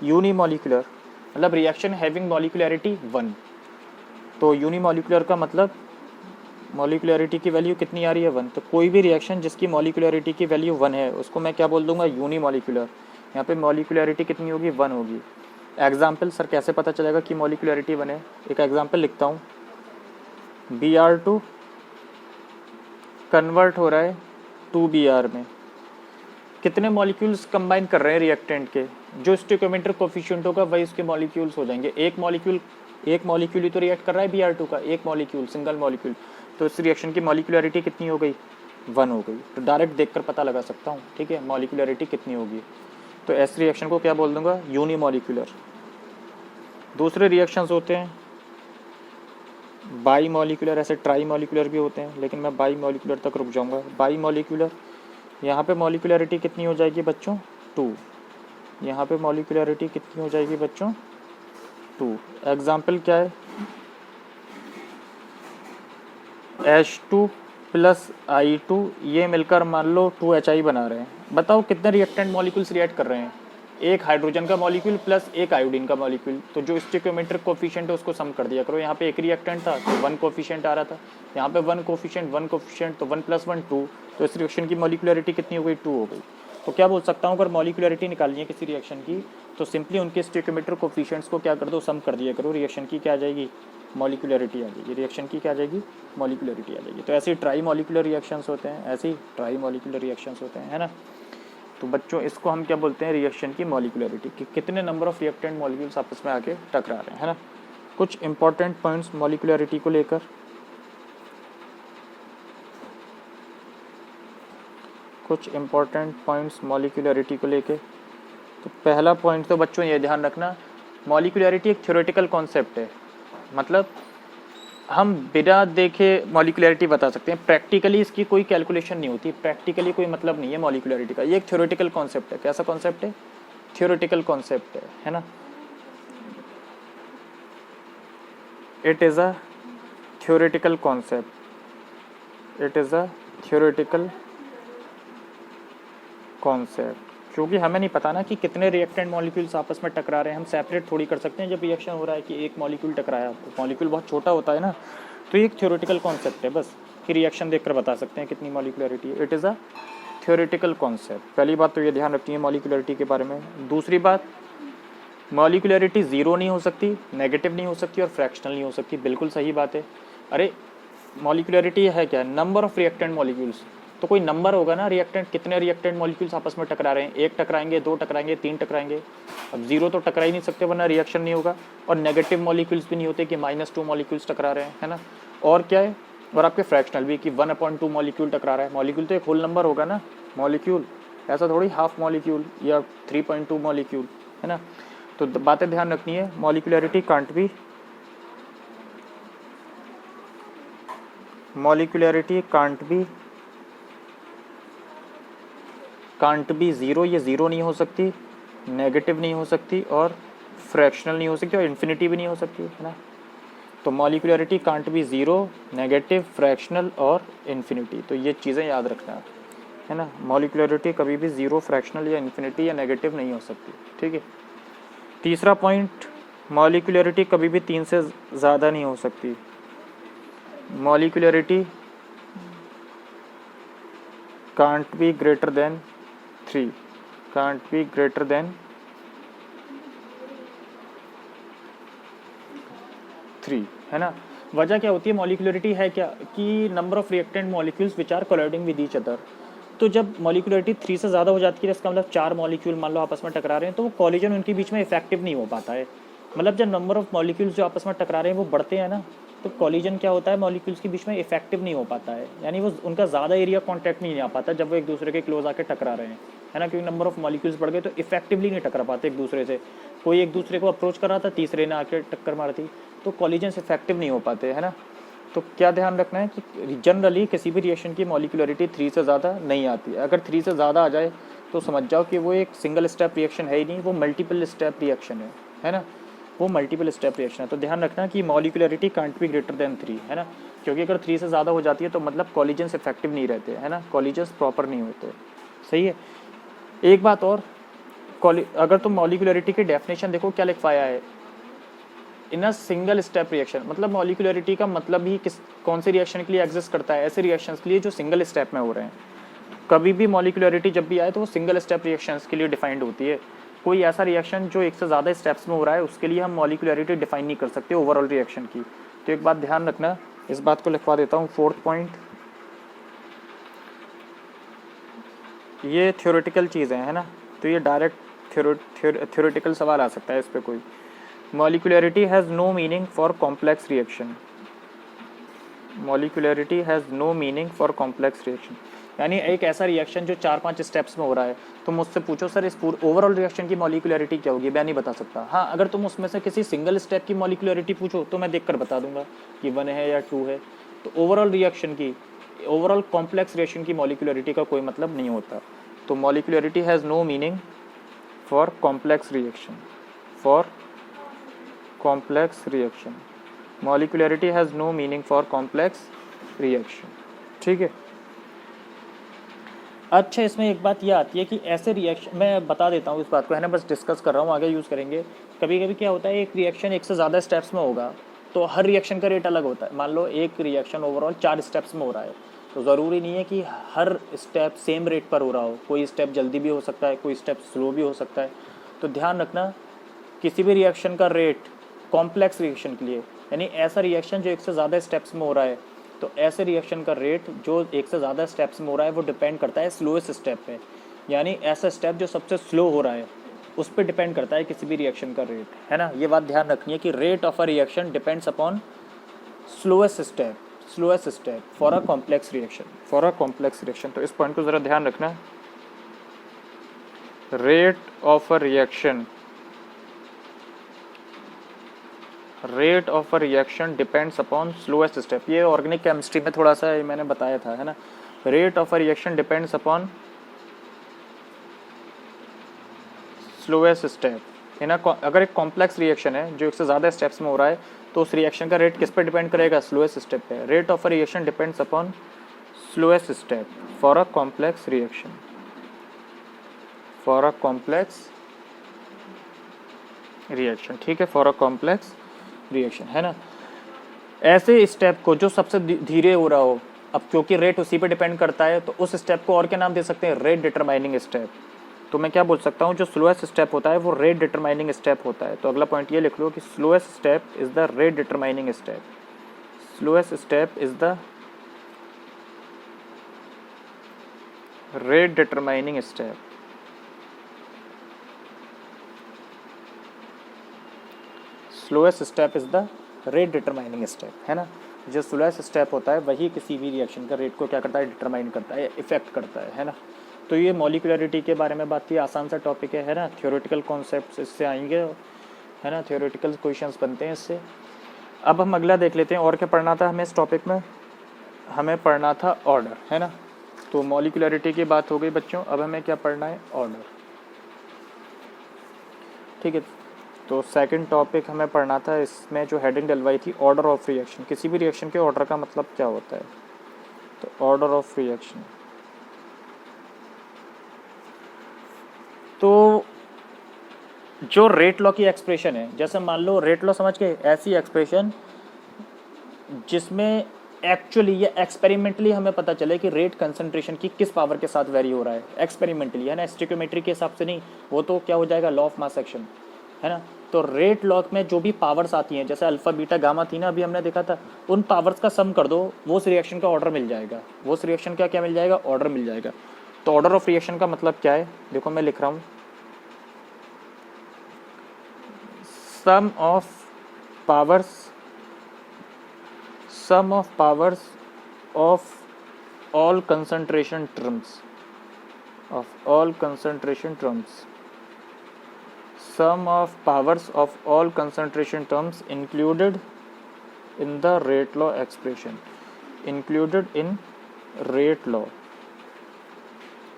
यूनिमॉलिक्यूलर, मतलब रिएक्शन हैविंग मॉलिक्यूलरिटी 1। तो यूनिमॉलिक्यूलर का मतलब मॉलिक्यूलरिटी की वैल्यू कितनी आ रही है, 1। तो कोई भी रिएक्शन जिसकी मॉलिक्यूलरिटी की वैल्यू 1 है उसको मैं क्या बोल दूंगा, यूनिमॉलिक्यूलर। यहाँ पे मॉलिक्यूलरिटी कितनी होगी, 1 होगी। एग्जाम्पल, सर कैसे पता चलेगा कि मॉलिक्यूलरिटी 1 है। एक एग्जाम्पल लिखता हूँ, Br2 कन्वर्ट हो रहा है 2Br में। कितने मॉलिक्यूल्स कंबाइन कर रहे हैं रिएक्टेंट के, जो स्टोइकियोमेट्रिक कोफिशिएंट होगा वही उसके मॉलिक्यूल्स हो जाएंगे। एक मॉलिक्यूल ही तो रिएक्ट कर रहा है Br2 का, एक मॉलिक्यूल, सिंगल मॉलिक्यूल। तो इस रिएक्शन की मॉलिक्यूलरिटी कितनी हो गई, 1 हो गई। तो डायरेक्ट देखकर पता लगा सकता हूँ, ठीक है, मॉलिक्यूलरिटी कितनी होगी। तो ऐसे रिएक्शन को क्या बोल दूंगा, यूनिमॉलिक्यूलर। दूसरे रिएक्शंस होते हैं बाई मॉलिक्यूलर, ऐसे ट्राई मॉलिक्यूलर भी होते हैं, लेकिन मैं बाई मॉलिक्यूलर तक रुक जाऊंगा। बाई मॉलिक्यूलर, यहाँ पे मॉलिक्यूलरिटी कितनी हो जाएगी बच्चों, 2। यहाँ पे मॉलिक्यूलरिटी कितनी हो जाएगी बच्चों, 2। एग्जाम्पल क्या है, H2 + I2, ये मिलकर मान लो 2HI बना रहे हैं। बताओ कितने रिएक्टेंट मॉलिक्यूल्स रिएक्ट कर रहे हैं, एक हाइड्रोजन का मॉलिक्यूल प्लस एक आयोडीन का मॉलिक्यूल। तो जो स्टोइकियोमेट्रिक कोफिशिएंट है उसको सम कर दिया करो। यहाँ पे एक रिएक्टेंट था तो 1 कोफिशिएंट आ रहा था, यहाँ पे 1 कोफिशिएंट तो 1 + 1 2। तो इस रिएक्शन की मॉलिक्यूलरिटी कितनी हो गई, 2 हो गई। तो क्या बोल सकता हूँ, अगर मॉलिक्यूलरिटी निकालनी है किसी रिएक्शन की तो सिंपली उनके स्टोइकियोमेट्रिक कोफिशिएंट्स को क्या कर दो, सम कर दिया करो। रिएक्शन की क्या आ जाएगी, मॉलिक्यूलरिटी आ जाएगी। रिएक्शन की क्या आ जाएगी, मॉलिक्यूलरिटी आ जाएगी। तो ऐसे ट्राई मॉलिक्यूलर रिएक्शंस होते हैं, है ना। तो बच्चों इसको हम क्या बोलते हैं, रिएक्शन की मॉलिक्यूलरिटी, कि कितने नंबर ऑफ रिएक्टेंट मॉलिक्यूल्स आपस में आके टकरा रहे हैं, है ना। कुछ इंपॉर्टेंट पॉइंट्स मॉलिक्यूलरिटी को लेकर, तो पहला पॉइंट तो बच्चों ये ध्यान रखना, मॉलिक्यूलरिटी एक थ्योरेटिकल कॉन्सेप्ट है। मतलब हम बिना देखे मॉलिक्यूलरिटी बता सकते हैं, प्रैक्टिकली इसकी कोई कैलकुलेशन नहीं होती, प्रैक्टिकली कोई मतलब नहीं है मॉलिक्यूलरिटी का। ये एक थ्योरेटिकल कॉन्सेप्ट है। कैसा कॉन्सेप्ट है, थ्योरेटिकल कॉन्सेप्ट है ना। It is a theoretical concept, क्योंकि हमें नहीं पता ना कि कितने रिएक्टेंट मॉलिक्यूल्स आपस में टकरा रहे हैं। हम सेपरेट थोड़ी कर सकते हैं जब रिएक्शन हो रहा है कि एक मॉलिक्यूल टकराया, तो मॉलिक्यूल बहुत छोटा होता है ना। तो ये एक थ्योरेटिकल कॉन्सेप्ट है बस, कि रिएक्शन देखकर बता सकते हैं कितनी मॉलिक्यूलरिटी है। It is a theoretical concept. पहली बात तो ये ध्यान रखनी है मॉलिक्यूलरिटी के बारे में। दूसरी बात, मॉलिक्यूलरिटी ज़ीरो नहीं हो सकती, नेगेटिव नहीं हो सकती और फ्रैक्शनल नहीं हो सकती। बिल्कुल सही बात है। अरे मॉलिक्यूलरिटी है क्या? Number of reactant molecules. तो कोई नंबर होगा ना, रिएक्टेंट कितने रिएक्टेंट मॉलिक्यूल्स आपस में टकरा रहे हैं, एक टकराएंगे, दो टकराएंगे, तीन टकराएंगे। अब जीरो तो टकरा ही नहीं सकते वरना रिएक्शन नहीं होगा, और नेगेटिव मॉलिक्यूल्स भी नहीं होते कि -2 मॉलिक्यूल्स टकरा रहे हैं, है ना। और क्या है, और आपके फ्रैक्शनल भी कि 1/2 मॉलिक्यूल टकरा रहा है। मॉलिक्यूल तो एक होल नंबर होगा ना, मॉलिक्यूल, ऐसा थोड़ी हाफ मॉलिक्यूल या 3.2 मॉलिक्यूल, है ना। तो बातें ध्यान रखनी है। मॉलिक्यूलरिटी कांट बी ज़ीरो, ये ज़ीरो नहीं हो सकती, नेगेटिव नहीं हो सकती और फ्रैक्शनल नहीं हो सकती और इन्फिनिटी भी नहीं हो सकती, है ना। तो molecularity can't be zero, negative, fractional और इन्फिनिटी। तो ये चीज़ें याद रखना है ना। मॉलिक्यूलरिटी कभी भी ज़ीरो, फ्रैक्शनल या इन्फिनिटी या नेगेटिव नहीं हो सकती, ठीक है। तीसरा पॉइंट, मॉलिक्यूलरिटी कभी भी 3 से ज़्यादा नहीं हो सकती। Molecularity can't be greater than 3, can't be greater than 3, है ना। वजह क्या होती है, मॉलिक्यूलरिटी है क्या कि number of reactant molecules which are colliding with each other. तो जब मॉलिक्यूलरिटी 3 से ज़्यादा हो जाती है, इसका मतलब 4 मॉलिक्यूल मान लो आपस में टकरा रहे हैं, तो वो कॉलिजन उनके बीच में इफेक्टिव नहीं हो पाता है। मतलब जब नंबर ऑफ मॉलिक्यूल्स जो आपस में टकरा रहे हैं वो बढ़ते हैं ना, तो कॉलिजन क्या होता है, मॉलिक्यूल्स के बीच में इफेक्टिव नहीं हो पाता है, यानी वो उनका ज़्यादा एरिया कॉन्टैक्ट नहीं आ पाता जब वो एक दूसरे के क्लोज आके टकरा रहे हैं, है ना। क्योंकि नंबर ऑफ मॉलिक्यूल्स बढ़ गए तो इफेक्टिवली नहीं टकरा पाते एक दूसरे से। कोई एक दूसरे को अप्रोच कर रहा था, तीसरे ने आके टक्कर मार दी, तो कॉलिजन्स इफेक्टिव नहीं हो पाते, है ना। तो क्या ध्यान रखना है कि जनरली किसी भी रिएक्शन की मॉलिक्यूलरिटी 3 से ज़्यादा नहीं आती है। अगर 3 से ज़्यादा आ जाए तो समझ जाओ कि वो एक सिंगल स्टेप रिएक्शन है ही नहीं, वो मल्टीपल स्टेप रिएक्शन है ना। वो मल्टीपल स्टेप रिएक्शन है। तो ध्यान रखना कि molecularity can't be greater than 3, है ना। क्योंकि अगर 3 से ज़्यादा हो जाती है तो मतलब कॉलिजन्स इफेक्टिव नहीं रहते, है ना, कॉलिजन्स प्रॉपर नहीं होते। सही है। एक बात और, अगर तुम मॉलिक्यूलरिटी की डेफिनेशन देखो क्या लिखवाया है, इन अ सिंगल स्टेप रिएक्शन। मतलब मॉलिक्यूलरिटी का मतलब ही कौन से रिएक्शन के लिए एग्जिस्ट करता है, ऐसे रिएक्शंस के लिए जो सिंगल स्टेप में हो रहे हैं। कभी भी मॉलिक्यूलरिटी जब भी आए तो वो सिंगल स्टेप रिएक्शंस के लिए डिफाइंड होती है। कोई ऐसा रिएक्शन जो एक से ज़्यादा स्टेप्स में हो रहा है उसके लिए हम मॉलिक्यूलरिटी डिफाइन नहीं कर सकते ओवरऑल रिएक्शन की। तो एक बात ध्यान रखना, इस बात को लिखवा देता हूँ। 4th पॉइंट, ये थ्योरेटिकल चीज़ें हैं, है ना, तो ये डायरेक्ट थ्योरेटिकल सवाल आ सकता है इस पर कोई। Molecularity has no meaning for complex reaction. Molecularity has no meaning for complex reaction, यानी एक ऐसा रिएक्शन जो 4-5 स्टेप्स में हो रहा है, तुम मुझसे पूछो सर इस पूरे ओवरऑल रिएक्शन की मॉलिक्यूलरिटी क्या होगी, मैं नहीं बता सकता। हाँ, अगर तुम उसमें से किसी सिंगल स्टेप की मॉलिक्यूलरिटी पूछो तो मैं देखकर बता दूंगा कि 1 है या 2 है। तो ओवरऑल रिएक्शन की, ओवरऑल कॉम्प्लेक्स रिएक्शन की मॉलिक्यूलरिटी का कोई मतलब नहीं होता। तो molecularity has no meaning for complex reaction, for complex reaction. Molecularity has no meaning for complex reaction, ठीक है। अच्छा, इसमें एक बात ये आती है कि ऐसे रिएक्शन, मैं बता देता हूँ इस बात को, है ना, बस डिस्कस कर रहा हूँ, आगे यूज़ करेंगे। कभी कभी क्या होता है, एक रिएक्शन एक से ज़्यादा स्टेप्स में होगा तो हर रिएक्शन का रेट अलग होता है। मान लो एक रिएक्शन ओवरऑल 4 स्टेप्स में हो रहा है, तो ज़रूरी नहीं है कि हर स्टेप सेम रेट पर हो रहा हो, कोई स्टेप जल्दी भी हो सकता है, कोई स्टेप स्लो भी हो सकता है। तो ध्यान रखना, किसी भी रिएक्शन का रेट कॉम्प्लेक्स रिएक्शन के लिए, यानी ऐसा रिएक्शन जो एक से ज़्यादा स्टेप्स में हो रहा है, तो ऐसे रिएक्शन का रेट जो एक से ज़्यादा स्टेप्स में हो रहा है वो डिपेंड करता है स्लोएस्ट स्टेप पे। यानी ऐसा स्टेप जो सबसे स्लो हो रहा है उस पर डिपेंड करता है किसी भी रिएक्शन का रेट, है ना। ये बात ध्यान रखनी है कि rate of a reaction depends upon slowest step for a complex reaction, for a complex reaction. तो इस पॉइंट को ज़रा ध्यान रखना, rate of a reaction, rate of a reaction depends upon slowest step. ये ऑर्गेनिक केमिस्ट्री में थोड़ा सा मैंने बताया था, है ना। Rate of a reaction depends upon slowest step, है ना। अगर एक कॉम्प्लेक्स रिएक्शन है जो एक से ज़्यादा स्टेप्स में हो रहा है तो उस रिएक्शन का रेट किस पर डिपेंड करेगा, स्लोएस्ट स्टेप पे। Rate of a reaction depends upon slowest step for a complex reaction, for a complex reaction, ठीक है, फॉर अ कॉम्प्लेक्स रिएक्शन, है ना। ऐसे स्टेप को जो सबसे धीरे हो रहा हो, अब क्योंकि रेट उसी पे डिपेंड करता है तो उस स्टेप को और क्या नाम दे सकते हैं, रेट डिटरमाइनिंग स्टेप। तो मैं क्या बोल सकता हूँ, जो स्लोएस्ट स्टेप होता है वो रेट डिटरमाइनिंग स्टेप होता है। तो अगला पॉइंट ये लिख लो कि slowest step is the rate determining step. Slowest step is the rate determining step. Slowest step is the rate determining step, है ना। जो स्लोएस्ट स्टेप होता है वही किसी भी रिएक्शन का रेट को क्या करता है, डिटरमाइन करता है, इफेक्ट करता है ना। तो ये मॉलिक्यूलरिटी के बारे में बात की, आसान सा टॉपिक है ना। थ्योरेटिकल कॉन्सेप्ट्स इससे आएंगे, है ना, थ्योरेटिकल क्वेश्चंस बनते हैं इससे। अब हम अगला देख लेते हैं, और क्या पढ़ना था हमें इस टॉपिक में, हमें पढ़ना था ऑर्डर, है ना। तो मॉलिक्यूलरिटी की बात हो गई बच्चों, अब हमें क्या पढ़ना है, ऑर्डर, ठीक है। तो सेकंड टॉपिक हमें पढ़ना था, इसमें जो हेडिंग डलवाई थी ऑर्डर ऑफ रिएक्शन। किसी भी रिएक्शन के ऑर्डर का मतलब क्या होता है, तो ऑर्डर ऑफ रिएक्शन। तो जो रेट लॉ की एक्सप्रेशन है, जैसे मान लो रेट लॉ समझ के, ऐसी एक्सप्रेशन जिसमें एक्चुअली या एक्सपेरिमेंटली हमें पता चले कि रेट कंसंट्रेशन की किस पावर के साथ वेरी हो रहा है, एक्सपेरिमेंटली, है ना, स्टोइकियोमेट्री के हिसाब से नहीं, वो तो क्या हो जाएगा, लॉ ऑफ मास एक्शन, है ना। तो रेट लॉ में जो भी पावर्स आती हैं, जैसे अल्फा बीटा गामा थी ना, अभी हमने देखा था, उन पावर्स का सम कर दो, वो उस रिएक्शन का ऑर्डर मिल जाएगा, वो उस रिएक्शन का क्या मिल जाएगा, ऑर्डर मिल जाएगा। तो ऑर्डर ऑफ रिएक्शन का मतलब क्या है, देखो मैं लिख रहा हूँ, sum of powers of all concentration terms, sum of powers of all concentration terms included in the rate law expression, included in rate law।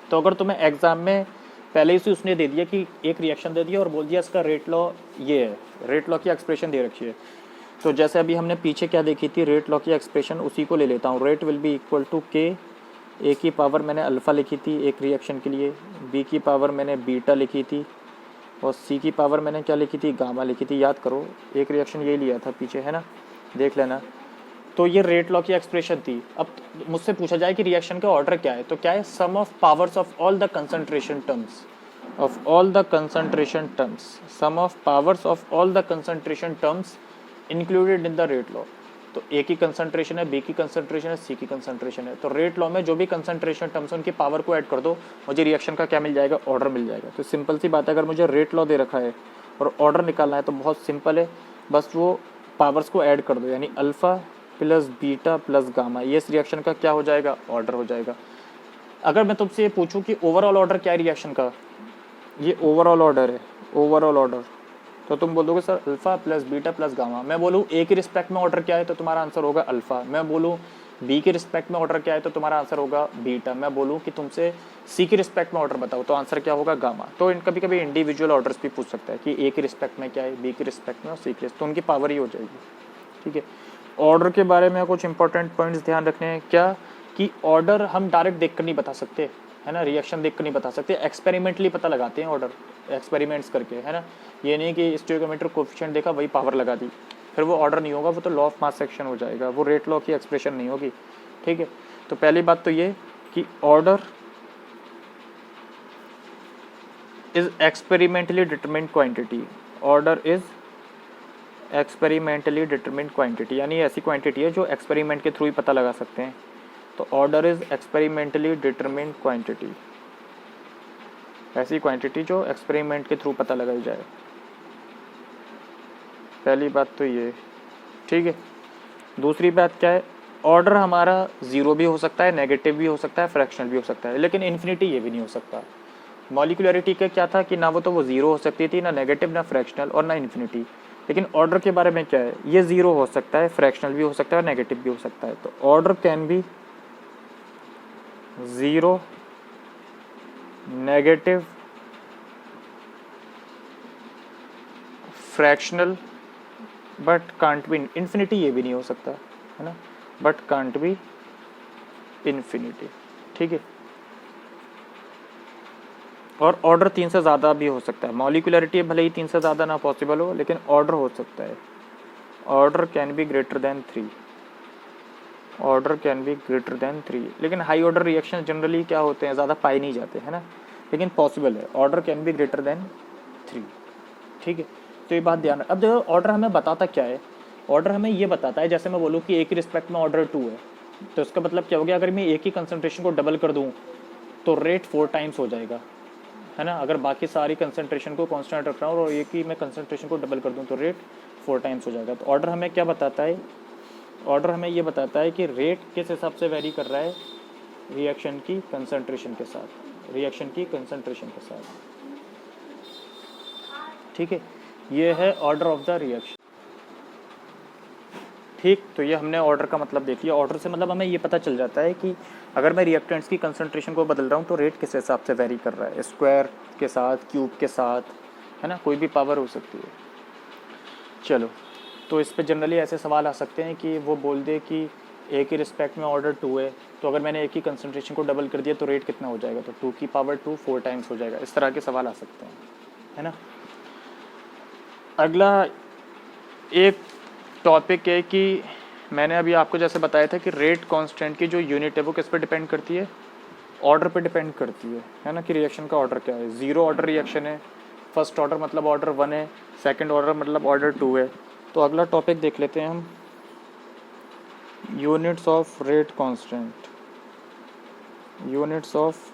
तो अगर तुम्हें एग्जाम में पहले ही से उसने दे दिया कि एक रिएक्शन दे दिया और बोल दिया इसका रेट लॉ ये है, रेट लॉ की एक्सप्रेशन दे रखी है, तो जैसे अभी हमने पीछे क्या देखी थी, रेट लॉ की एक्सप्रेशन, उसी को ले लेता हूँ। Rate will be equal to K, A की पावर मैंने अल्फ़ा लिखी थी एक रिएक्शन के लिए, बी की पावर मैंने बीटा लिखी थी, और सी की पावर मैंने क्या लिखी थी, गामा लिखी थी। याद करो, एक रिएक्शन ये लिया था पीछे, है ना, देख लेना। तो ये रेट लॉ की एक्सप्रेशन थी। अब मुझसे पूछा जाए कि रिएक्शन का ऑर्डर क्या है, तो क्या है, sum of powers of all the concentration terms, of all the concentration terms, sum of powers of all the concentration terms included in the rate law. तो ए की कंसंट्रेशन है, बी की कंसंट्रेशन है, सी की कंसंट्रेशन है, तो rate law में जो भी कंसंट्रेशन टर्म्स उनकी पावर को ऐड कर दो, मुझे रिएक्शन का क्या मिल जाएगा, ऑर्डर मिल जाएगा। तो सिंपल सी बात है, अगर मुझे रेट लॉ दे रखा है और ऑर्डर निकालना है तो बहुत सिंपल है, बस वो पावर्स को ऐड कर दो, यानी alpha plus beta plus gamma, ये इस रिएक्शन का क्या हो जाएगा, ऑर्डर हो जाएगा। अगर मैं तुमसे ये पूछूं कि ओवरऑल ऑर्डर क्या है रिएक्शन का, ये ओवरऑल ऑर्डर है, ओवरऑल ऑर्डर, तो तुम बोलोगे sir alpha plus beta plus gamma. मैं बोलूँ ए के रिस्पेक्ट में ऑर्डर क्या है, तो तुम्हारा आंसर होगा अल्फ़ा। मैं बोलूँ बी के रिस्पेक्ट में ऑर्डर क्या है, तो तुम्हारा आंसर होगा बीटा। मैं बोलूँ कि तुमसे सी के रिस्पेक्ट में ऑर्डर बताओ, तो आंसर क्या होगा, गामा। तो कभी कभी इंडिविजुअल ऑर्डर्स भी पूछ सकता है कि ए के रिस्पेक्ट में क्या है, बी के रिस्पेक्ट में और सी के, तो उनकी पावर ही हो जाएगी, ठीक है। ऑर्डर के बारे में कुछ इंपॉर्टेंट पॉइंट्स ध्यान रखने हैं, क्या कि ऑर्डर हम डायरेक्ट देख कर नहीं बता सकते, है ना, रिएक्शन देख कर नहीं बता सकते, एक्सपेरिमेंटली पता लगाते हैं ऑर्डर, एक्सपेरिमेंट्स करके, है ना। ये नहीं कि स्टोइकियोमेट्रिक कोएफिशिएंट देखा वही पावर लगा दी, फिर वो ऑर्डर नहीं होगा, वो तो लॉ ऑफ मास एक्शन हो जाएगा, वो रेट लॉ की एक्सप्रेशन नहीं होगी, ठीक है। तो पहली बात तो ये कि order is experimentally determined quantity, order is experimentally determined quantity, यानी ऐसी क्वांटिटी है जो एक्सपेरिमेंट के थ्रू ही पता लगा सकते हैं। तो order is experimentally determined quantity, ऐसी क्वांटिटी जो एक्सपेरिमेंट के थ्रू पता लगाई जाए, पहली बात तो ये, ठीक है। दूसरी बात क्या है, ऑर्डर हमारा जीरो भी हो सकता है, नेगेटिव भी हो सकता है, फ्रैक्शनल भी हो सकता है, लेकिन इन्फिनिटी ये भी नहीं हो सकता। मॉलिक्यूलरिटी का क्या था कि ना वो जीरो हो सकती थी, ना नेगेटिव, ना फ्रैक्शनल और ना इन्फिनिटी। लेकिन ऑर्डर के बारे में क्या है, ये जीरो हो सकता है, फ्रैक्शनल भी हो सकता है और नेगेटिव भी हो सकता है। तो order can be zero, negative, fractional, but can't be infinity, ये भी नहीं हो सकता, है ना, बट कांट बी इन्फिनिटी, ठीक है। और ऑर्डर 3 से ज़्यादा भी हो सकता है, मॉलिक्यूलरिटी भले ही 3 से ज़्यादा ना पॉसिबल हो, लेकिन ऑर्डर हो सकता है, order can be greater than 3, order can be greater than 3। लेकिन हाई ऑर्डर रिएक्शन जनरली क्या होते हैं, ज़्यादा पाए नहीं जाते, है ना। लेकिन पॉसिबल है, order can be greater than 3, ठीक है। तो ये बात ध्यान अब देखो ऑर्डर हमें बताता क्या है, ऑर्डर हमें ये बताता है, जैसे मैं बोलूँ कि एक ही रिस्पेक्ट में ऑर्डर 2 है, तो इसका मतलब क्या हो गया, अगर मैं एक ही कंसंट्रेशन को डबल कर दूँ तो रेट 4 टाइम्स हो जाएगा, है ना। अगर बाकी सारी कंसंट्रेशन को कांस्टेंट रख रहा हूँ और एक ही मैं कंसंट्रेशन को डबल कर दूँ तो रेट 4 टाइम्स हो जाएगा। तो ऑर्डर हमें क्या बताता है, ऑर्डर हमें ये बताता है कि रेट किस हिसाब से वेरी कर रहा है, रिएक्शन की कंसंट्रेशन के साथ, रिएक्शन की कंसंट्रेशन के साथ, ठीक है। ये है ऑर्डर ऑफ द रिएक्शन, ठीक। तो ये हमने ऑर्डर का मतलब देख लिया। ऑर्डर से मतलब हमें ये पता चल जाता है कि अगर मैं रिएक्टेंट्स की कंसंट्रेशन को बदल रहा हूँ तो रेट किस हिसाब से वेरी कर रहा है, स्क्वायर के साथ, क्यूब के साथ, है ना, कोई भी पावर हो सकती है। चलो, तो इस पे जनरली ऐसे सवाल आ सकते हैं कि वो बोल दे कि एक ही रिस्पेक्ट में ऑर्डर 2 है, तो अगर मैंने एक ही कंसंट्रेशन को डबल कर दिया तो रेट कितना हो जाएगा, तो 2 की पावर 2 4 टाइम्स हो जाएगा। इस तरह के सवाल आ सकते हैं, है ना। अगला एक टॉपिक है कि मैंने अभी आपको जैसे बताया था कि रेट कांस्टेंट की जो यूनिट है वो किस पे डिपेंड करती है, ऑर्डर पे डिपेंड करती है ना, कि रिएक्शन का ऑर्डर क्या है। 0 ऑर्डर रिएक्शन है, फर्स्ट ऑर्डर मतलब ऑर्डर 1 है, सेकंड ऑर्डर मतलब ऑर्डर 2 है। तो अगला टॉपिक देख लेते हैं हम, units of rate constant, units of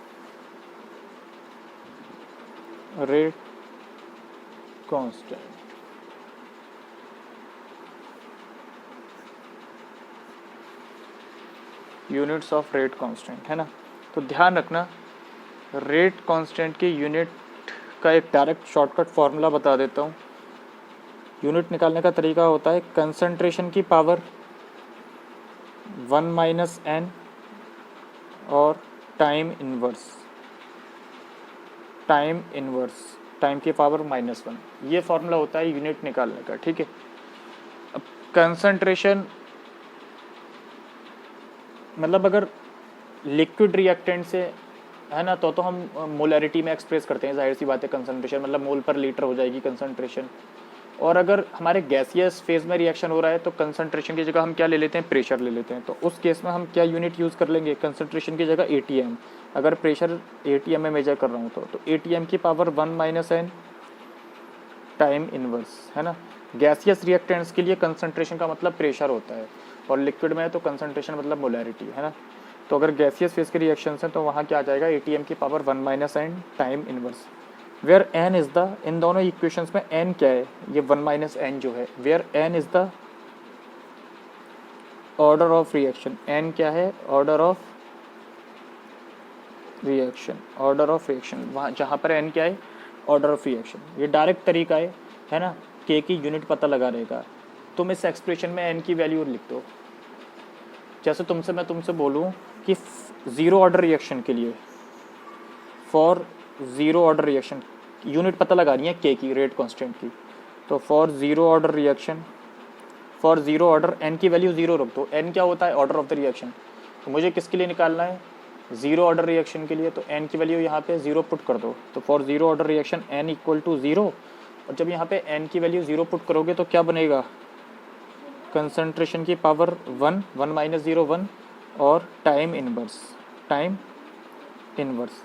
rate constant. Units of rate constant, है ना। तो ध्यान रखना, रेट कांस्टेंट की यूनिट का एक डायरेक्ट शॉर्टकट फार्मूला बता देता हूँ। यूनिट निकालने का तरीका होता है कंसंट्रेशन की पावर 1 माइनस n और time inverse, time inverse, time की पावर -1, ये फार्मूला होता है यूनिट निकालने का, ठीक है। अब कंसंट्रेशन मतलब अगर लिक्विड रिएक्टेंट से, है ना, तो हम मोलैरिटी में एक्सप्रेस करते हैं, जाहिर सी बात है। कंसंट्रेशन मतलब मोल पर लीटर हो जाएगी कंसंट्रेशन। और अगर हमारे गैसियस फेज में रिएक्शन हो रहा है तो कंसंट्रेशन की जगह हम क्या ले लेते हैं, प्रेशर ले लेते हैं। तो उस केस में हम क्या यूनिट यूज़ कर लेंगे, कंसंट्रेशन की जगह ATM। अगर प्रेशर ATM में मेजर कर रहा हूँ तो ATM की power 1 minus n time inverse, है ना। गैसियस रिएक्टेंट्स के लिए कंसंट्रेशन का मतलब प्रेशर होता है, और लिक्विड में है तो कंसंट्रेशन मतलब मोलैरिटी, है ना। तो अगर गैसियस फेज के रिएक्शंस हैं तो वहाँ क्या आ जाएगा, ATM की power 1 minus n time inverse, where n is the, इन दोनों इक्वेशंस में n क्या है, ये 1 माइनस n जो है, where n is the order of reaction. n क्या है, order of reaction, order of reaction, वहाँ जहाँ पर n क्या है, ऑर्डर ऑफ रिएक्शन। ये डायरेक्ट तरीका है ना, k की यूनिट पता लगा रहेगा। तुम इस एक्सप्रेशन में n की वैल्यू लिख दो। जैसे मैं तुमसे बोलूँ कि 0 ऑर्डर रिएक्शन के लिए, फॉर 0 ऑर्डर रिएक्शन यूनिट पता लगानी है k की, रेट कांस्टेंट की। तो for 0 order reaction, for 0 order n की वैल्यू 0 रख दो। n क्या होता है, ऑर्डर ऑफ द रिएक्शन। तो मुझे किसके लिए निकालना है, 0 ऑर्डर रिएक्शन के लिए। तो n की वैल्यू यहाँ पे 0 पुट कर दो। तो for 0 order reaction n equal to 0, और जब यहाँ पे n की वैल्यू 0 पुट करोगे तो क्या बनेगा, कंसंट्रेशन की पावर 1, 1 माइनस 0 1, और टाइम इनवर्स, टाइम इनवर्स।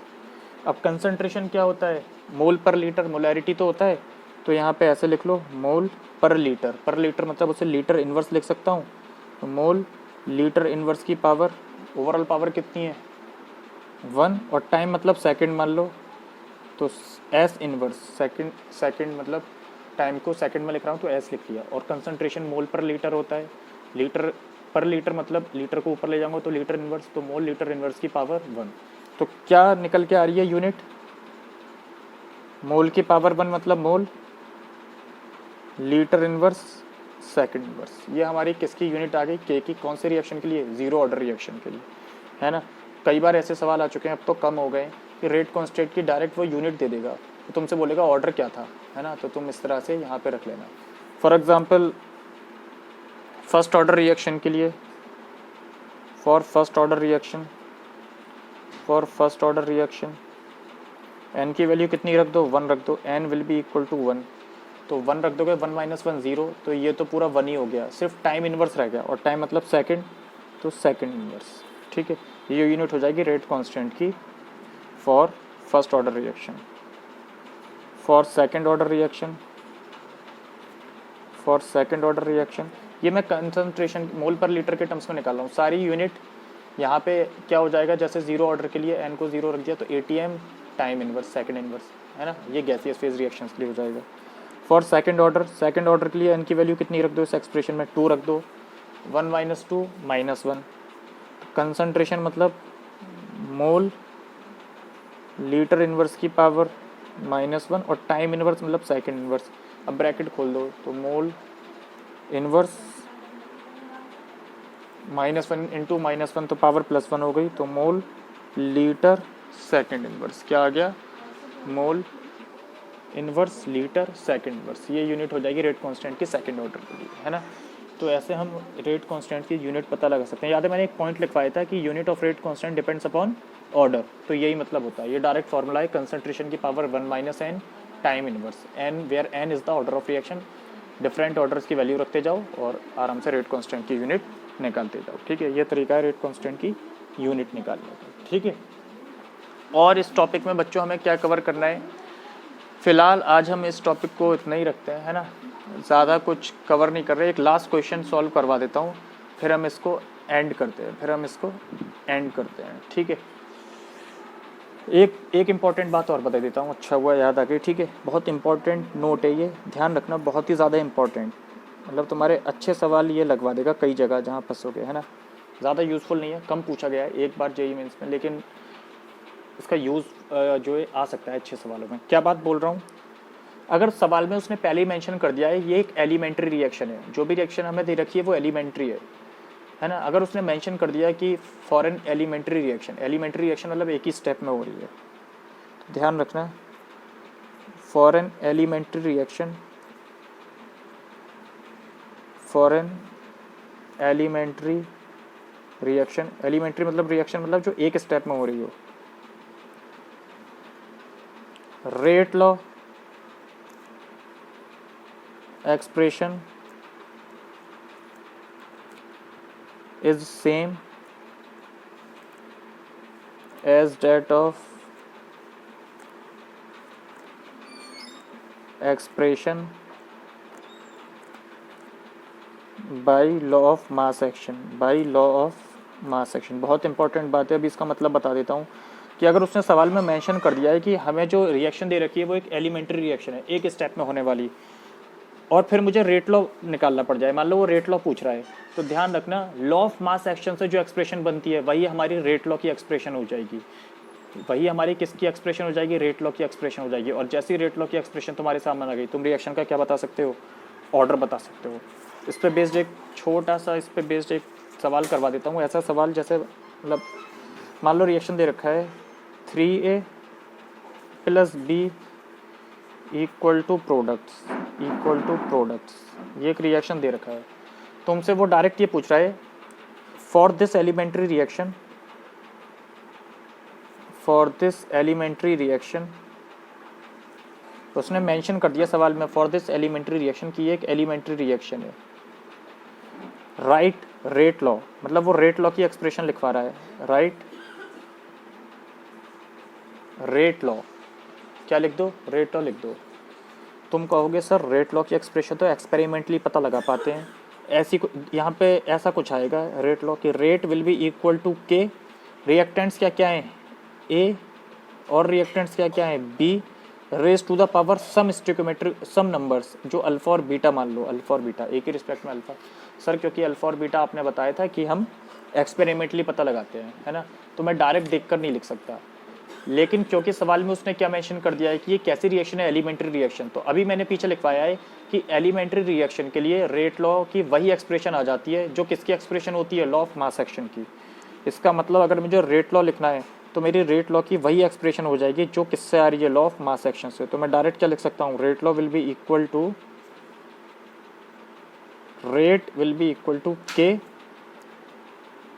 अब कंसंट्रेशन क्या होता है, मोल पर लीटर, मोलैरिटी तो होता है। तो यहाँ पे ऐसे लिख लो, मोल पर लीटर, पर लीटर मतलब उसे लीटर इनवर्स लिख सकता हूँ। तो मोल लीटर इनवर्स की पावर, ओवरऑल पावर कितनी है 1, और टाइम मतलब सेकंड मान लो, तो S इनवर्स, सेकंड मतलब टाइम को सेकंड में लिख रहा हूँ तो S लिख लिया। और कंसंट्रेशन मोल पर लीटर होता है, लीटर पर लीटर मतलब लीटर को ऊपर ले जाऊँगा तो लीटर इनवर्स, तो मोल लीटर इनवर्स की पावर 1। तो क्या निकल के आ रही है यूनिट, मोल की पावर 1 मतलब mole litre inverse second inverse. ये हमारी किसकी यूनिट आ गई, के की। कौन से रिएक्शन के लिए, 0 ऑर्डर रिएक्शन के लिए, है ना। कई बार ऐसे सवाल आ चुके हैं, अब तो कम हो गए, कि रेट कांस्टेंट की डायरेक्ट वो यूनिट दे देगा, तो तुमसे बोलेगा ऑर्डर क्या था, है ना। तो तुम इस तरह से यहाँ पे रख लेना। For example first order reaction के लिए, for first order reaction, for first order reaction n की वैल्यू कितनी रख दो, 1 रख दो, n will be equal to 1। तो 1 रख दोगे, 1 माइनस 1 0, तो ये तो पूरा 1 ही हो गया, सिर्फ टाइम इनवर्स रह गया, और टाइम मतलब सेकंड, तो सेकंड इनवर्स, ठीक है। ये यूनिट हो जाएगी रेट कांस्टेंट की for first order reaction, for second order reaction, for second order reaction. ये मैं कंसंट्रेशन मोल पर लीटर के टर्म्स में निकाल रहा हूँ। सारी यूनिट यहाँ पे क्या हो जाएगा, जैसे जीरो ऑर्डर के लिए एन को जीरो रख दिया तो ATM time inverse second inverse, है ना, ये गैसियस फेज रिएक्शंस के लिए हो जाएगा। फॉर सेकंड ऑर्डर के लिए एन की वैल्यू कितनी रख दो इस एक्सप्रेशन में, 2 रख दो, 1 - 2 -1। कंसंट्रेशन मतलब मोल लीटर इनवर्स की पावर -1 और टाइम इनवर्स मतलब सेकंड इनवर्स। अब ब्रैकेट खोल दो तो मोल इनवर्स -1 इंटू -1 तो पावर +1 हो गई, तो मोल लीटर सेकंड इनवर्स क्या आ गया, mole inverse litre second inverse. ये यूनिट हो जाएगी रेट कांस्टेंट की सेकंड ऑर्डर के लिए, है ना। तो ऐसे हम रेट कांस्टेंट की यूनिट पता लगा सकते हैं। याद है मैंने एक पॉइंट लिखवाया था कि unit of rate constant depends upon order, तो यही मतलब होता है। ये डायरेक्ट फार्मूला है, कंसंट्रेशन की power 1 - n time inverse, n where n is the order of reaction. Different orders की वैल्यू रखते जाओ और आराम से रेट कांस्टेंट की यूनिट निकालते जाओ, ठीक है। ये तरीका है रेट कांस्टेंट की यूनिट निकालने का, ठीक है। और इस टॉपिक में बच्चों हमें क्या कवर करना है, फिलहाल आज हम इस टॉपिक को इतना ही रखते हैं, है ना, ज़्यादा कुछ कवर नहीं कर रहे। एक लास्ट क्वेश्चन सॉल्व करवा देता हूँ, फिर हम इसको एंड करते हैं, ठीक है। एक इम्पॉर्टेंट बात और बता देता हूँ, अच्छा हुआ याद आ गई, ठीक है। बहुत इंपॉर्टेंट नोट है ये, ध्यान रखना, बहुत ही ज़्यादा इंपॉर्टेंट, मतलब तुम्हारे अच्छे सवाल ये लगवा देगा कई जगह जहाँ फंसोगे, है ना। ज़्यादा यूज़फुल नहीं है, कम पूछा गया है एक बार JEE मेंस में, लेकिन इसका यूज़ जो है आ सकता है अच्छे सवालों में। क्या बात बोल रहा हूँ, अगर सवाल में उसने पहले ही मेंशन कर दिया है ये एक एलिमेंट्री रिएक्शन है, जो भी रिएक्शन हमें दे रखी है वो एलिमेंट्री है ना। अगर उसने मेंशन कर दिया कि फॉर एन एलिमेंट्री रिएक्शन मतलब एक ही स्टेप में हो रही है, तो ध्यान रखना, for an elementary reaction, elementary मतलब रिएक्शन मतलब जो एक स्टेप में हो रही हो। Rate law expression is same as that of expression by law of mass action, बहुत इंपॉर्टेंट बात है। अभी इसका मतलब बता देता हूँ कि अगर उसने सवाल में मेंशन कर दिया है कि हमें जो रिएक्शन दे रखी है वो एक एलिमेंट्री रिएक्शन है, एक स्टेप में होने वाली, और फिर मुझे रेट लॉ निकालना पड़ जाए, मान लो वो रेट लॉ पूछ रहा है, तो ध्यान रखना लॉ ऑफ मास एक्शन से जो एक्सप्रेशन बनती है वही हमारी रेट लॉ की एक्सप्रेशन हो जाएगी, वही हमारी किसकी एक्सप्रेशन हो जाएगी, रेट लॉ की एक्सप्रेशन हो जाएगी। और जैसी रेट लॉ की एक्सप्रेशन तुम्हारे सामने आ गई, तुम रिएक्शन का क्या बता सकते हो, ऑर्डर बता सकते हो। इस पर बेस्ड एक छोटा सा एक सवाल करवा देता हूँ। ऐसा सवाल जैसे मतलब मान लो रिएक्शन दे रखा है 3A + B equal two products, ये एक रिएक्शन दे रखा है, तुमसे वो डायरेक्ट ये पूछ रहा है फॉर दिस एलिमेंट्री रिएक्शन, उसने मेंशन कर दिया सवाल में फॉर दिस एलिमेंट्री रिएक्शन की एक एलिमेंट्री रिएक्शन है। राइट रेट लॉ मतलब वो रेट लॉ की एक्सप्रेशन लिखवा रहा है, राइट रेट लॉ, क्या लिख दो, रेट लॉ लिख दो। तुम कहोगे सर रेट लॉ की एक्सप्रेशन तो एक्सपेरिमेंटली पता लगा पाते हैं, ऐसी यहाँ पे ऐसा कुछ आएगा रेट लॉ की, rate will be equal to K, reactants क्या हैं ए और रिएक्टेंट्स क्या हैं B, raise to the power some stoichiometric some numbers जो अल्फा और बीटा, मान लो अल्फा और बीटा एक ही रिस्पेक्ट में अल्फा, सर क्योंकि अल्फा और बीटा आपने बताया था कि हम एक्सपेरिमेंटली पता लगाते हैं, है ना, तो मैं डायरेक्ट देखकर नहीं लिख सकता। लेकिन क्योंकि सवाल में उसने क्या मेंशन कर दिया है कि ये कैसी रिएक्शन है, एलिमेंट्री रिएक्शन, तो अभी मैंने पीछे लिखवाया है कि एलिमेंट्री रिएक्शन के लिए रेट लॉ की वही एक्सप्रेशन आ जाती है जो किसकी एक्सप्रेशन होती है, लॉ ऑफ मास एक्शन की। इसका मतलब अगर मुझे रेट लॉ लिखना है तो मेरी रेट लॉ की वही एक्सप्रेशन हो जाएगी जो किससे आ रही है, लॉ ऑफ मास एक्शन से। तो मैं डायरेक्ट क्या लिख सकता हूँ, rate will be equal to K,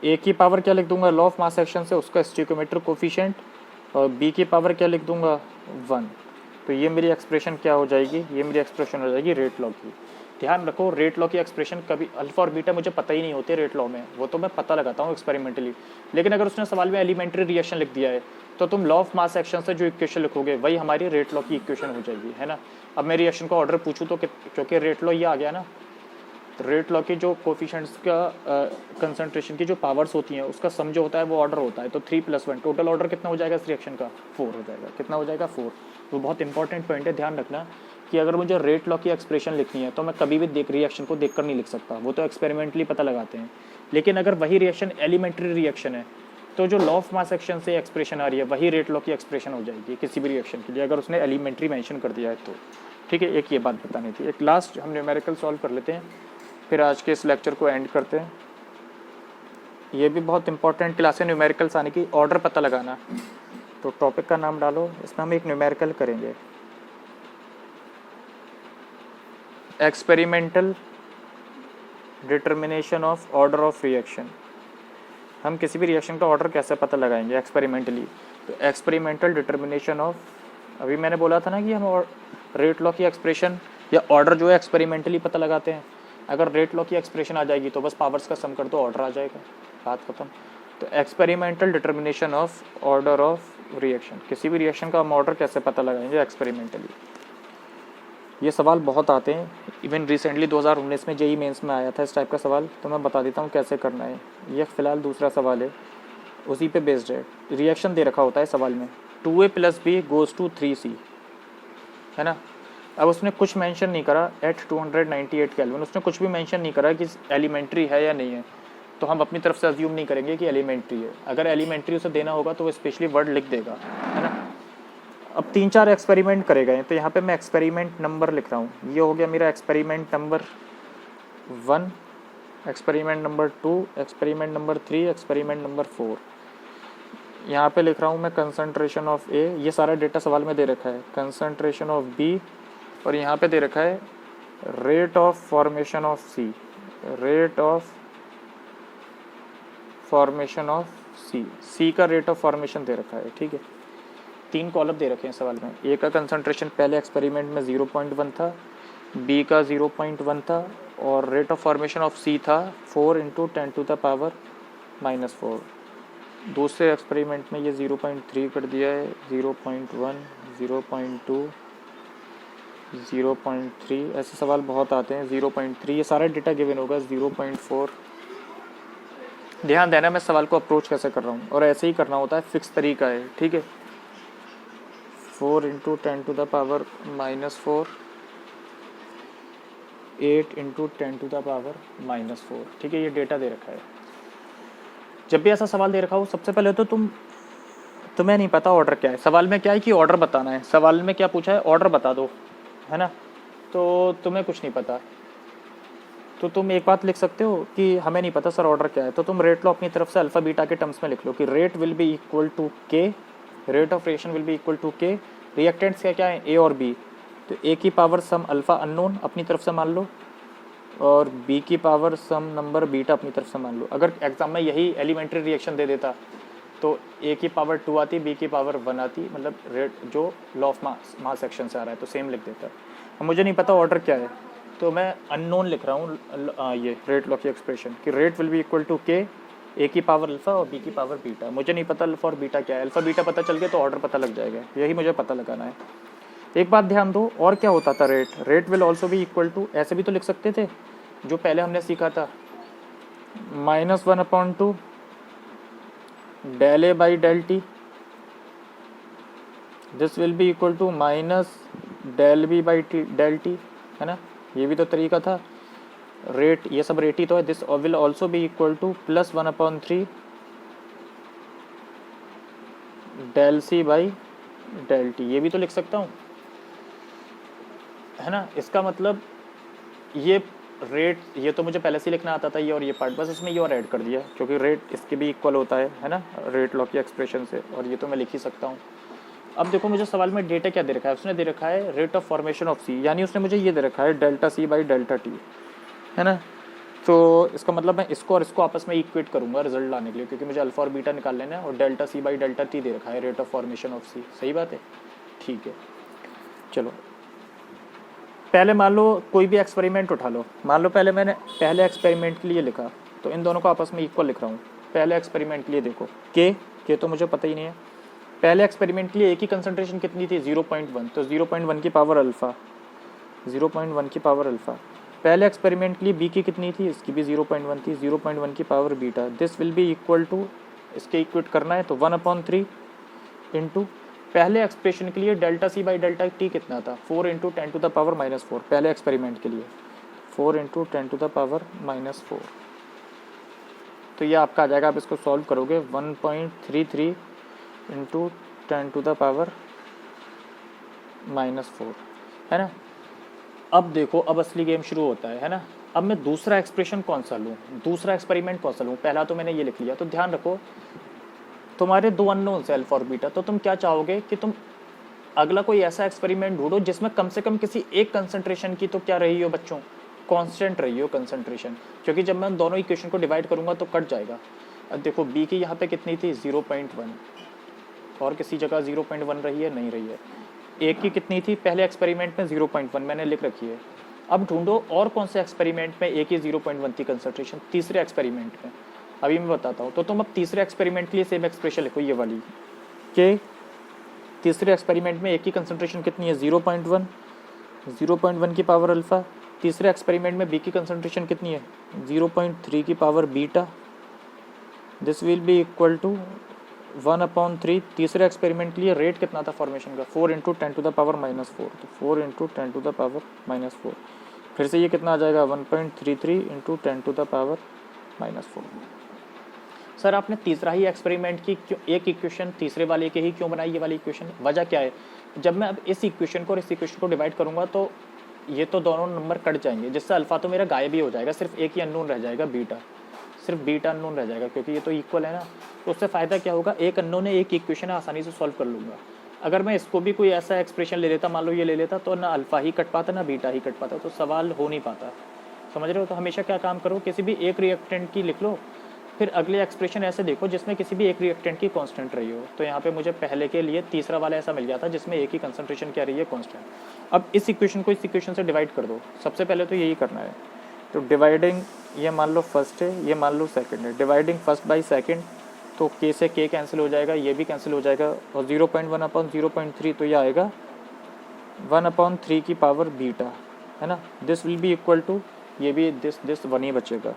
A की पावर क्या लिख दूंगा, लॉ ऑफ मास एक्शन से उसका स्टोइकियोमेट्रिक कोफिशिएंट, और बी की पावर क्या लिख दूंगा 1। तो ये मेरी एक्सप्रेशन क्या हो जाएगी, ये मेरी एक्सप्रेशन हो जाएगी रेट लॉ की। ध्यान रखो रेट लॉ की एक्सप्रेशन कभी अल्फा और बीटा मुझे पता ही नहीं होते रेट लॉ में, वो तो मैं पता लगाता हूँ एक्सपेरिमेंटली। लेकिन अगर उसने सवाल में एलिमेंट्री रिएक्शन लिख दिया है तो तुम लॉ ऑफ मास एक्शन से जो इक्वेशन लिखोगे वही हमारी रेट लॉ की इक्वेशन हो जाएगी, है ना। अब मैं रिएक्शन का ऑर्डर पूछूँ तो क्योंकि रेट लॉ ये आ गया ना, रेट लॉ के जो कोफिशेंट्स का कंसंट्रेशन की जो पावर्स होती हैं उसका सम जो होता है वो ऑर्डर होता है। तो 3 + 1 टोटल ऑर्डर कितना हो जाएगा इस रिएक्शन का, 4 हो जाएगा। कितना हो जाएगा, 4। तो बहुत इंपॉर्टेंट पॉइंट है, ध्यान रखना कि अगर मुझे रेट लॉ की एक्सप्रेशन लिखनी है तो मैं कभी भी रिएक्शन को देखकर नहीं लिख सकता, वो तो एक्सपेरिमेंटली पता लगाते हैं। लेकिन अगर वही रिएक्शन एलिमेंट्री रिएक्शन है तो जो लॉ ऑफ मास एक्शन से एक्सप्रेशन आ रही है वही रेट लॉ की एक्सप्रेशन हो जाएगी किसी भी रिएक्शन के लिए, अगर उसने एलिमेंट्री मेंशन कर दिया है तो। ठीक है, एक ये बात बतानी थी। एक लास्ट हम न्यूमेरिकल सॉल्व कर लेते हैं, फिर आज के इस लेक्चर को एंड करते हैं। ये भी बहुत इंपॉर्टेंट क्लास है न्यूमेरिकल्स आने की, ऑर्डर पता लगाना। तो टॉपिक का नाम डालो, इसमें हम एक न्यूमेरिकल करेंगे, experimental determination of order of reaction. हम किसी भी रिएक्शन का ऑर्डर कैसे पता लगाएंगे एक्सपेरिमेंटली। तो एक्सपेरिमेंटल डिटर्मिनेशन ऑफ, अभी मैंने बोला था ना कि हम रेट लॉ की एक्सप्रेशन या ऑर्डर जो है एक्सपेरिमेंटली पता लगाते हैं। अगर रेट लॉ की एक्सप्रेशन आ जाएगी तो बस पावर्स का सम कर दो, ऑर्डर आ जाएगा, बात खत्म। तो experimental determination of order of reaction, किसी भी रिएक्शन का हम ऑर्डर कैसे पता लगाएंगे एक्सपेरिमेंटली। ये सवाल बहुत आते हैं, इवन रिसेंटली 2019 में जेई मेंस में आया था इस टाइप का सवाल, तो मैं बता देता हूँ कैसे करना है। ये फ़िलहाल दूसरा सवाल है, उसी पे बेस्ड है। रिएक्शन दे रखा होता है सवाल में, 2a + b goes to 3c, है ना। अब उसने कुछ मेंशन नहीं करा एट 298 केल्विन, उसने कुछ भी मेंशन नहीं करा कि एलिमेंट्री है या नहीं है, तो हम अपनी तरफ से अज्यूम नहीं करेंगे कि एलिमेंट्री है। अगर एलिमेंट्री उसे देना होगा तो वो स्पेशली वर्ड लिख देगा, है ना। अब 3-4 एक्सपेरिमेंट करे गए, तो यहाँ पे मैं एक्सपेरिमेंट नंबर लिख रहा हूँ। ये हो गया मेरा experiment number 1, experiment number 2, experiment number 3, experiment number 4। यहाँ पे लिख रहा हूँ मैं कंसंट्रेशन ऑफ ए, ये सारा डेटा सवाल में दे रखा है, कंसंट्रेशन ऑफ बी, और यहाँ पे दे रखा है rate of formation of C, rate of formation of C, C का रेट ऑफ फॉर्मेशन दे रखा है। ठीक है, 3 कॉलम दे रखे हैं सवाल में। ए का कंसंट्रेशन पहले एक्सपेरिमेंट में 0.1 था, बी का 0.1 था, और रेट ऑफ फॉर्मेशन ऑफ सी था 4 × 10⁻⁻⁴। दूसरे एक्सपेरिमेंट में ये 0.3 कर दिया है, 0.1, 0.2, 0.3, ऐसे सवाल बहुत आते हैं। 0.3 ये सारा डेटा गिवन होगा, 0.4। ध्यान देना मैं सवाल को अप्रोच कैसे कर रहा हूँ, और ऐसे ही करना होता है, फिक्स तरीका है। ठीक है, 4 × 10⁻⁻⁴, 8 × 10⁻⁻⁴। ठीक है, ये डेटा दे रखा है। जब भी ऐसा सवाल दे रखा हो सबसे पहले तो तुम्हें नहीं पता ऑर्डर क्या है। सवाल में क्या है कि ऑर्डर बताना है, सवाल में क्या पूछा है, ऑर्डर बता दो, है ना। तो तुम्हें कुछ नहीं पता, तो तुम एक बात लिख सकते हो कि हमें नहीं पता सर ऑर्डर क्या है, तो तुम रेट लो अपनी तरफ से अल्फ़ा बीटा के टर्म्स में लिख लो कि rate will be equal to K, rate of reaction will be equal to K. Reactants क्या है, ए और बी, तो ए की पावर सम अल्फ़ा अननोन अपनी तरफ से मान लो, और बी की पावर सम नंबर बीटा अपनी तरफ से मान लो। अगर एग्जाम में यही एलिमेंट्री रिएक्शन दे देता तो ए की पावर 2 आती, बी की पावर 1 आती, मतलब रेट जो लॉ ऑफ मास एक्शन से आ रहा है तो सेम लिख देता। अब मुझे नहीं पता ऑर्डर क्या है, तो मैं अननोन लिख रहा हूँ ये रेट लॉ की एक्सप्रेशन कि rate will be equal to K, A की पावर अल्फ़ा और बी की पावर बीटा। मुझे नहीं पता अल्फ़ा और बीटा क्या है, अल्फ़ा बीटा पता चल गया तो ऑर्डर पता लग जाएगा, यही मुझे पता लगाना है। एक बात ध्यान दो, और क्या होता था, rate will also be equal to, ऐसे भी तो लिख सकते थे जो पहले हमने सीखा था, -1/2 del A by del T, this will be equal to -del B by del T, है ना। ये भी तो तरीका था, रेट ये सब रेट ही तो है। This will also be equal to +1/3 del C by del T, ये भी तो लिख सकता हूँ, है ना। इसका मतलब ये रेट, ये तो मुझे पहले से लिखना आता था ये और ये पार्ट, बस इसमें ये और ऐड कर दिया क्योंकि रेट इसके भी इक्वल होता है ना, रेट लॉ की एक्सप्रेशन से, और ये तो मैं लिख ही सकता हूँ। अब देखो मुझे सवाल में डेटा क्या दे रखा है, उसने दे रखा है रेट ऑफ फॉर्मेशन ऑफ सी, यानी उसने मुझे ये दे रखा है ΔC by ΔT, है ना। तो इसका मतलब मैं इसको और इसको आपस में इक्वेट करूँगा रिजल्ट लाने के लिए, क्योंकि मुझे अल्फा और बीटा निकाल लेना है, और ΔC by ΔT दे रखा है रेट ऑफ फॉर्मेशन ऑफ सी। सही बात है, ठीक है। चलो पहले मान लो कोई भी एक्सपेरिमेंट उठा लो, मान लो पहले मैंने पहले एक्सपेरिमेंट के लिए लिखा, तो इन दोनों को आपस में इक्वल लिख रहा हूँ। पहले एक्सपेरिमेंट के लिए देखो के तो मुझे पता ही नहीं है। पहले एक्सपेरिमेंट के लिए एक ही कंसंट्रेशन कितनी थी 0.1, तो 0.1 की पावर अल्फ़ा, 0.1 की पावर अल्फ़ा। पहले एक्सपेरिमेंट के लिए बी की कितनी थी, इसकी भी 0.1 थी, 0.1 की power beta. This will be equal to, इसके इक्वेट करना है तो 1/3 इंटू पहले एक्सप्रेशन के लिए delta C by delta T कितना था, 4 इंटू 10 टू द पावर -4 पहले एक्सपेरिमेंट के लिए, 4 इंटू 10 टू द पावर -4। तो ये आपका आ जाएगा, आप इसको सॉल्व करोगे 1.33 इंटू 10 टू द पावर -4, है ना। अब देखो, अब असली गेम शुरू होता है ना। अब मैं दूसरा एक्सप्रेशन कौन सा लूँ, दूसरा एक्सपेरिमेंट कौन सा लूँ। पहला तो मैंने ये लिख लिया, तो ध्यान रखो तुम्हारे दो अननोन्स है अल्फा और बीटा, तो तुम क्या चाहोगे कि तुम अगला कोई ऐसा एक्सपेरिमेंट ढूंढो जिसमें कम से कम किसी एक कंसंट्रेशन की तो क्या रही हो बच्चों, कांस्टेंट रही हो कंसंट्रेशन, क्योंकि जब मैं दोनों इक्वेशन को डिवाइड करूंगा तो कट जाएगा। अब देखो बी की यहाँ पे कितनी थी 0.1, और किसी जगह 0.1 रही है, नहीं रही है। एक की कितनी थी पहले एक्सपेरिमेंट में 0.1 मैंने लिख रखी है। अब ढूंढो और कौन से एक्सपेरिमेंट में एक ही 0.1 थी कंसंट्रेशन, तीसरे एक्सपेरिमेंट में। अभी मैं बताता हूँ। तो तुम अब तीसरे एक्सपेरिमेंट के लिए सेम एक्सप्रेशन लिखो, ये वाली कि तीसरे एक्सपेरिमेंट में एक की कंसंट्रेशन कितनी है 0.1, 0.1 की पावर अल्फ़ा। तीसरे एक्सपेरिमेंट में बी की कंसंट्रेशन कितनी है 0.3 की power beta. This will be equal to 1/3। तीसरे एक्सपेरिमेंट के लिए रेट कितना था फॉर्मेशन का, 4 इंटू 10 टू द पावर -4, तो 4 इंटू 10 टू द पावर -4। फिर से ये कितना आ जाएगा 1.33 into 10 to the power -4। Sir आपने तीसरा ही एक्सपेरिमेंट की क्यों एक इक्वेशन तीसरे वाले के ही क्यों बनाई, ये वाली इक्वेशन, वजह क्या है। जब मैं अब इस इक्वेशन को और इस इक्वेशन को डिवाइड करूंगा तो ये तो दोनों नंबर कट जाएंगे, जिससे अल्फा तो मेरा गायब ही हो जाएगा, सिर्फ एक ही अननोन रह जाएगा बीटा, सिर्फ बीटा अननोन रह जाएगा, क्योंकि ये तो इक्वल है ना। तो उससे फ़ायदा क्या होगा, एक अननोन है एक इक्वेशन है, आसानी से सॉल्व कर लूँगा। अगर मैं इसको भी कोई ऐसा एक्सप्रेशन ले लेता, मान लो ये ले लेता, तो ना अल्फा ही कट पाता ना बीटा ही कट पाता, तो सवाल हो नहीं पाता, समझ रहे हो। तो हमेशा क्या काम करो, किसी भी एक रिएक्टेंट की लिख लो, फिर अगले एक्सप्रेशन ऐसे देखो जिसमें किसी भी एक रिएक्टेंट की कांस्टेंट रही हो। तो यहाँ पे मुझे पहले के लिए तीसरा वाला ऐसा मिल गया था जिसमें एक ही कंसंट्रेशन क्या रही है कांस्टेंट। अब इस इक्वेशन को इस इक्वेशन से डिवाइड कर दो, सबसे पहले तो यही करना है। तो डिवाइडिंग, ये मान लो फर्स्ट है, ये मान लो सेकंड है, डिवाइडिंग फर्स्ट बाई सेकंड, तो के से के कैंसिल हो जाएगा, ये भी कैंसिल हो जाएगा, और 0.1/0.3 तो ये आएगा 1/3 की पावर बीटा, है ना। This will be equal to, ये भी दिस 1 ही बचेगा,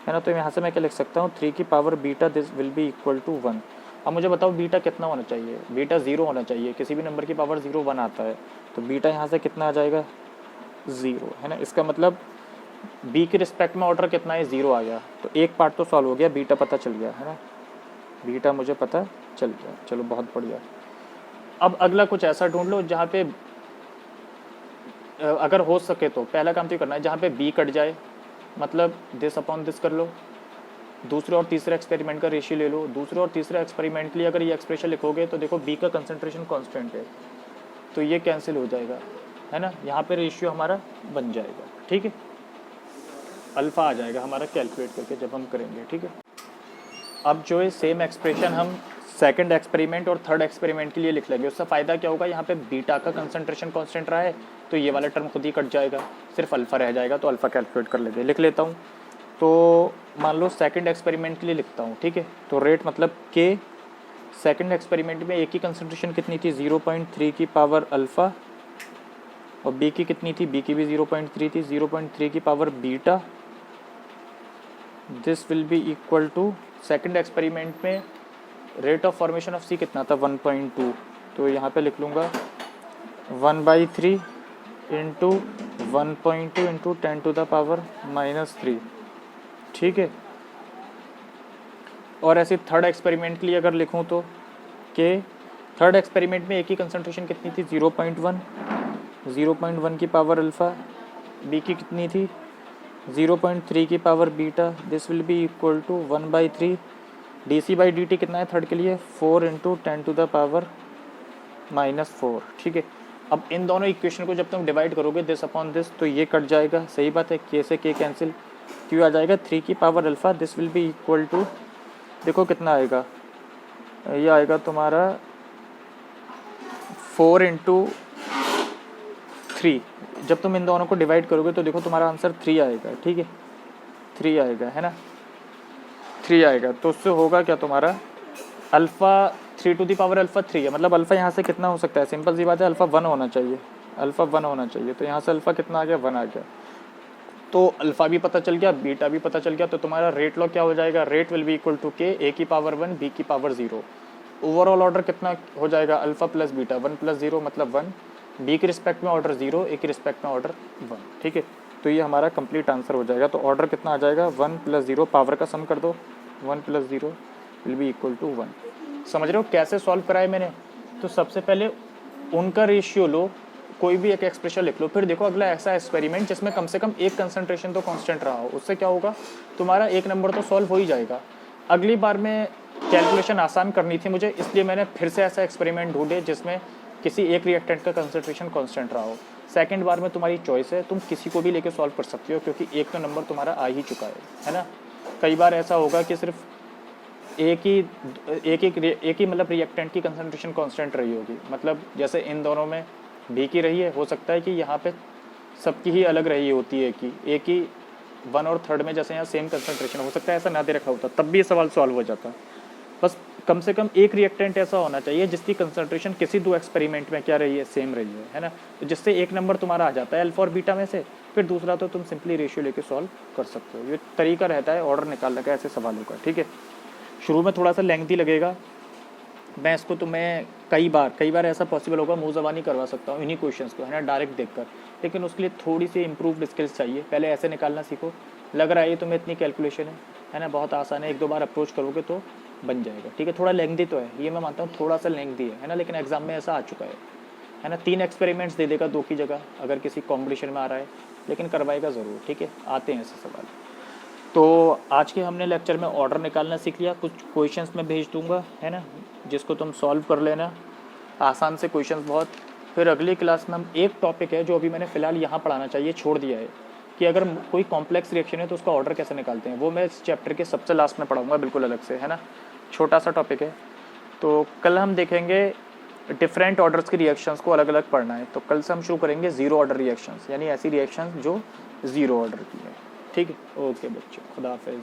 है ना। तो यहाँ से मैं क्या लिख सकता हूँ 3 की power beta, this will be equal to 1। अब मुझे बताओ बीटा कितना होना चाहिए, बीटा 0 होना चाहिए, किसी भी नंबर की पावर 0 1 आता है, तो बीटा यहाँ से कितना आ जाएगा 0, है ना। इसका मतलब बी के रिस्पेक्ट में ऑर्डर कितना है 0 आ गया, तो एक पार्ट तो सॉल्व हो गया, बीटा पता चल गया, है ना, बीटा मुझे पता चल गया, चलो बहुत बढ़िया। अब अगला कुछ ऐसा ढूंढ लो जहाँ पे अगर हो सके तो पहला काम तो करना है जहाँ पे बी कट जाए, मतलब दिस अपॉन दिस कर लो। दूसरे और तीसरे एक्सपेरिमेंट का रेशियो ले लो। दूसरे और तीसरे एक्सपेरिमेंट के लिए अगर ये एक्सप्रेशन लिखोगे तो देखो बी का कंसंट्रेशन कांस्टेंट है, तो ये कैंसिल हो जाएगा, है ना। यहाँ पे रेशियो हमारा बन जाएगा, ठीक है, अल्फ़ा आ जाएगा हमारा कैलकुलेट करके जब हम करेंगे, ठीक है। अब जो है सेम एक्सप्रेशन हम सेकंड एक्सपेरिमेंट और थर्ड एक्सपेरिमेंट के लिए लिख लेंगे। उससे फ़ायदा क्या होगा, यहाँ पे बीटा का कंसंट्रेशन कांस्टेंट रहा है तो ये वाला टर्म खुद ही कट जाएगा, सिर्फ अल्फ़ा रह जाएगा, तो अल्फ़ा कैलकुलेट कर लेते, लिख लेता हूँ। तो मान लो सेकंड एक्सपेरिमेंट के लिए लिखता हूँ, ठीक है। तो रेट मतलब के सेकंड एक्सपेरिमेंट में एक की कंसंट्रेशन कितनी थी 0.3 की पावर अल्फ़ा, और बी की कितनी थी, बी की भी 0.3 थी, 0.3 की power beta. This will be equal to second experiment में rate of formation of C कितना था 1.2, तो यहाँ पे लिख लूँगा 1/3 into 1.2 into 10 to the power -3, ठीक है। और ऐसे थर्ड एक्सपेरिमेंट के लिए अगर लिखूँ तो के थर्ड एक्सपेरिमेंट में एक ही कंसंट्रेशन कितनी थी 0.1 की पावर अल्फ़ा, बी की कितनी थी 0.3 की power beta. This will be equal to 1/3 dc/dt कितना है थर्ड के लिए 4 इंटू 10 टू द पावर -4, ठीक है। अब इन दोनों इक्वेशन को जब तुम डिवाइड करोगे दिस अपॉन दिस, तो ये कट जाएगा, सही बात है, के से के कैंसिल, क्यों आ जाएगा 3 की power alpha. This will be equal to, देखो कितना आएगा, ये आएगा तुम्हारा 4 इंटू 3, जब तुम इन दोनों को डिवाइड करोगे तो देखो तुम्हारा आंसर 3 आएगा, ठीक है, 3 आएगा, है ना, 3 आएगा। तो उससे होगा क्या तुम्हारा alpha 3 to the power alpha 3 है, मतलब अल्फ़ा यहाँ से कितना हो सकता है, सिंपल सी बात है, अल्फ़ा 1 होना चाहिए, अल्फ़ा 1 होना चाहिए। तो यहाँ से अल्फ़ा कितना आ गया, 1 आ गया। तो अल्फ़ा भी पता चल गया, बीटा भी पता चल गया। तो तुम्हारा रेट लॉ क्या हो जाएगा, rate will be equal to K A की पावर 1 बी की पावर 0। ओवरऑल ऑर्डर कितना हो जाएगा, अल्फ़ा प्लस बीटा 1 प्लस 0 मतलब 1, बी के रिस्पेक्ट में ऑर्डर 0, ए के रिस्पेक्ट में ऑर्डर 1, ठीक है। तो ये हमारा कंप्लीट आंसर हो जाएगा। तो ऑर्डर कितना आ जाएगा, 1 प्लस 0, पावर का सम कर दो, 1 plus 0 will be equal to 1। समझ रहे हो कैसे सॉल्व कराए मैंने। तो सबसे पहले उनका रेशियो लो, कोई भी एक एक्सप्रेशन लिख लो, फिर देखो अगला ऐसा एक्सपेरिमेंट जिसमें कम से कम एक कंसंट्रेशन तो कांस्टेंट रहा हो, उससे क्या होगा, तुम्हारा एक नंबर तो सॉल्व हो ही जाएगा। अगली बार में कैलकुलेशन आसान करनी थी मुझे, इसलिए मैंने फिर से ऐसा एक्सपेरिमेंट ढूंढे जिसमें किसी एक रिएक्टेंट का कंसंट्रेशन कांस्टेंट रहा हो। सेकंड बार में तुम्हारी चॉइस है, तुम किसी को भी लेके सॉल्व कर सकते हो, क्योंकि एक तो नंबर तुम्हारा आ ही चुका है ना। कई बार ऐसा होगा कि सिर्फ एक ही मतलब रिएक्टेंट की कंसंट्रेशन कांस्टेंट रही होगी, मतलब जैसे इन दोनों में बी की रही है, हो सकता है कि यहाँ पे सबकी ही अलग रही होती है कि एक ही 1 और 3rd में जैसे यहाँ सेम कंसंट्रेशन, हो सकता है ऐसा ना दे रखा होता, तब भी ये सवाल सॉल्व हो जाता। बस कम से कम एक रिएक्टेंट ऐसा होना चाहिए जिसकी कंसंट्रेशन किसी 2 एक्सपेरिमेंट में क्या रही है, सेम रही है ना। तो जिससे एक नंबर तुम्हारा आ जाता है अल्फा और बीटा में से, फिर दूसरा तो तुम सिंपली रेशियो लेके सॉल्व कर सकते हो। ये तरीका रहता है ऑर्डर निकालने का ऐसे सवालों का, ठीक है। शुरू में थोड़ा सा लेंथी लगेगा, मैं इसको तुम्हें कई बार ऐसा पॉसिबल होगा मुँह ज़बानी करवा सकता हूँ इन्हीं क्वेश्चंस को, है ना, डायरेक्ट देखकर, लेकिन उसके लिए थोड़ी सी इम्प्रूव्ड स्किल्स चाहिए। पहले ऐसे निकालना सीखो, लग रहा है ये तुम्हें इतनी कैलकुलेशन है ना, बहुत आसान है, 1-2 बार अप्रोच करोगे तो बन जाएगा, ठीक है। थोड़ा लेंथी तो है, ये मैं मानता हूँ थोड़ा सा लेंथी है ना, लेकिन एग्जाम में ऐसा आ चुका है ना। 3 एक्सपेरिमेंट्स दे देगा 2 की जगह अगर किसी कॉम्पिटिशन में आ रहा है, लेकिन करवाएगा ज़रूर, ठीक है। आते हैं ऐसे सवाल। तो आज के हमने लेक्चर में ऑर्डर निकालना सीख लिया, कुछ क्वेश्चंस मैं भेज दूंगा, है ना, जिसको तुम सॉल्व कर लेना, आसान से क्वेश्चंस बहुत। फिर अगली क्लास में हम एक टॉपिक है जो अभी मैंने फ़िलहाल यहाँ पढ़ाना चाहिए छोड़ दिया है, कि अगर कोई कॉम्प्लेक्स रिएक्शन है तो उसका ऑर्डर कैसे निकालते हैं, वो मैं इस चैप्टर के सबसे लास्ट में पढ़ाऊँगा बिल्कुल अलग से, है ना, छोटा सा टॉपिक है। तो कल हम देखेंगे डिफरेंट ऑर्डर्स के रिएक्शंस को अलग अलग पढ़ना है। तो कल से हम शुरू करेंगे 0 ऑर्डर रिएक्शंस, यानी ऐसी रिएक्शंस जो 0 ऑर्डर की है, ठीक है। ओके बच्चों, खुदा हाफिज़।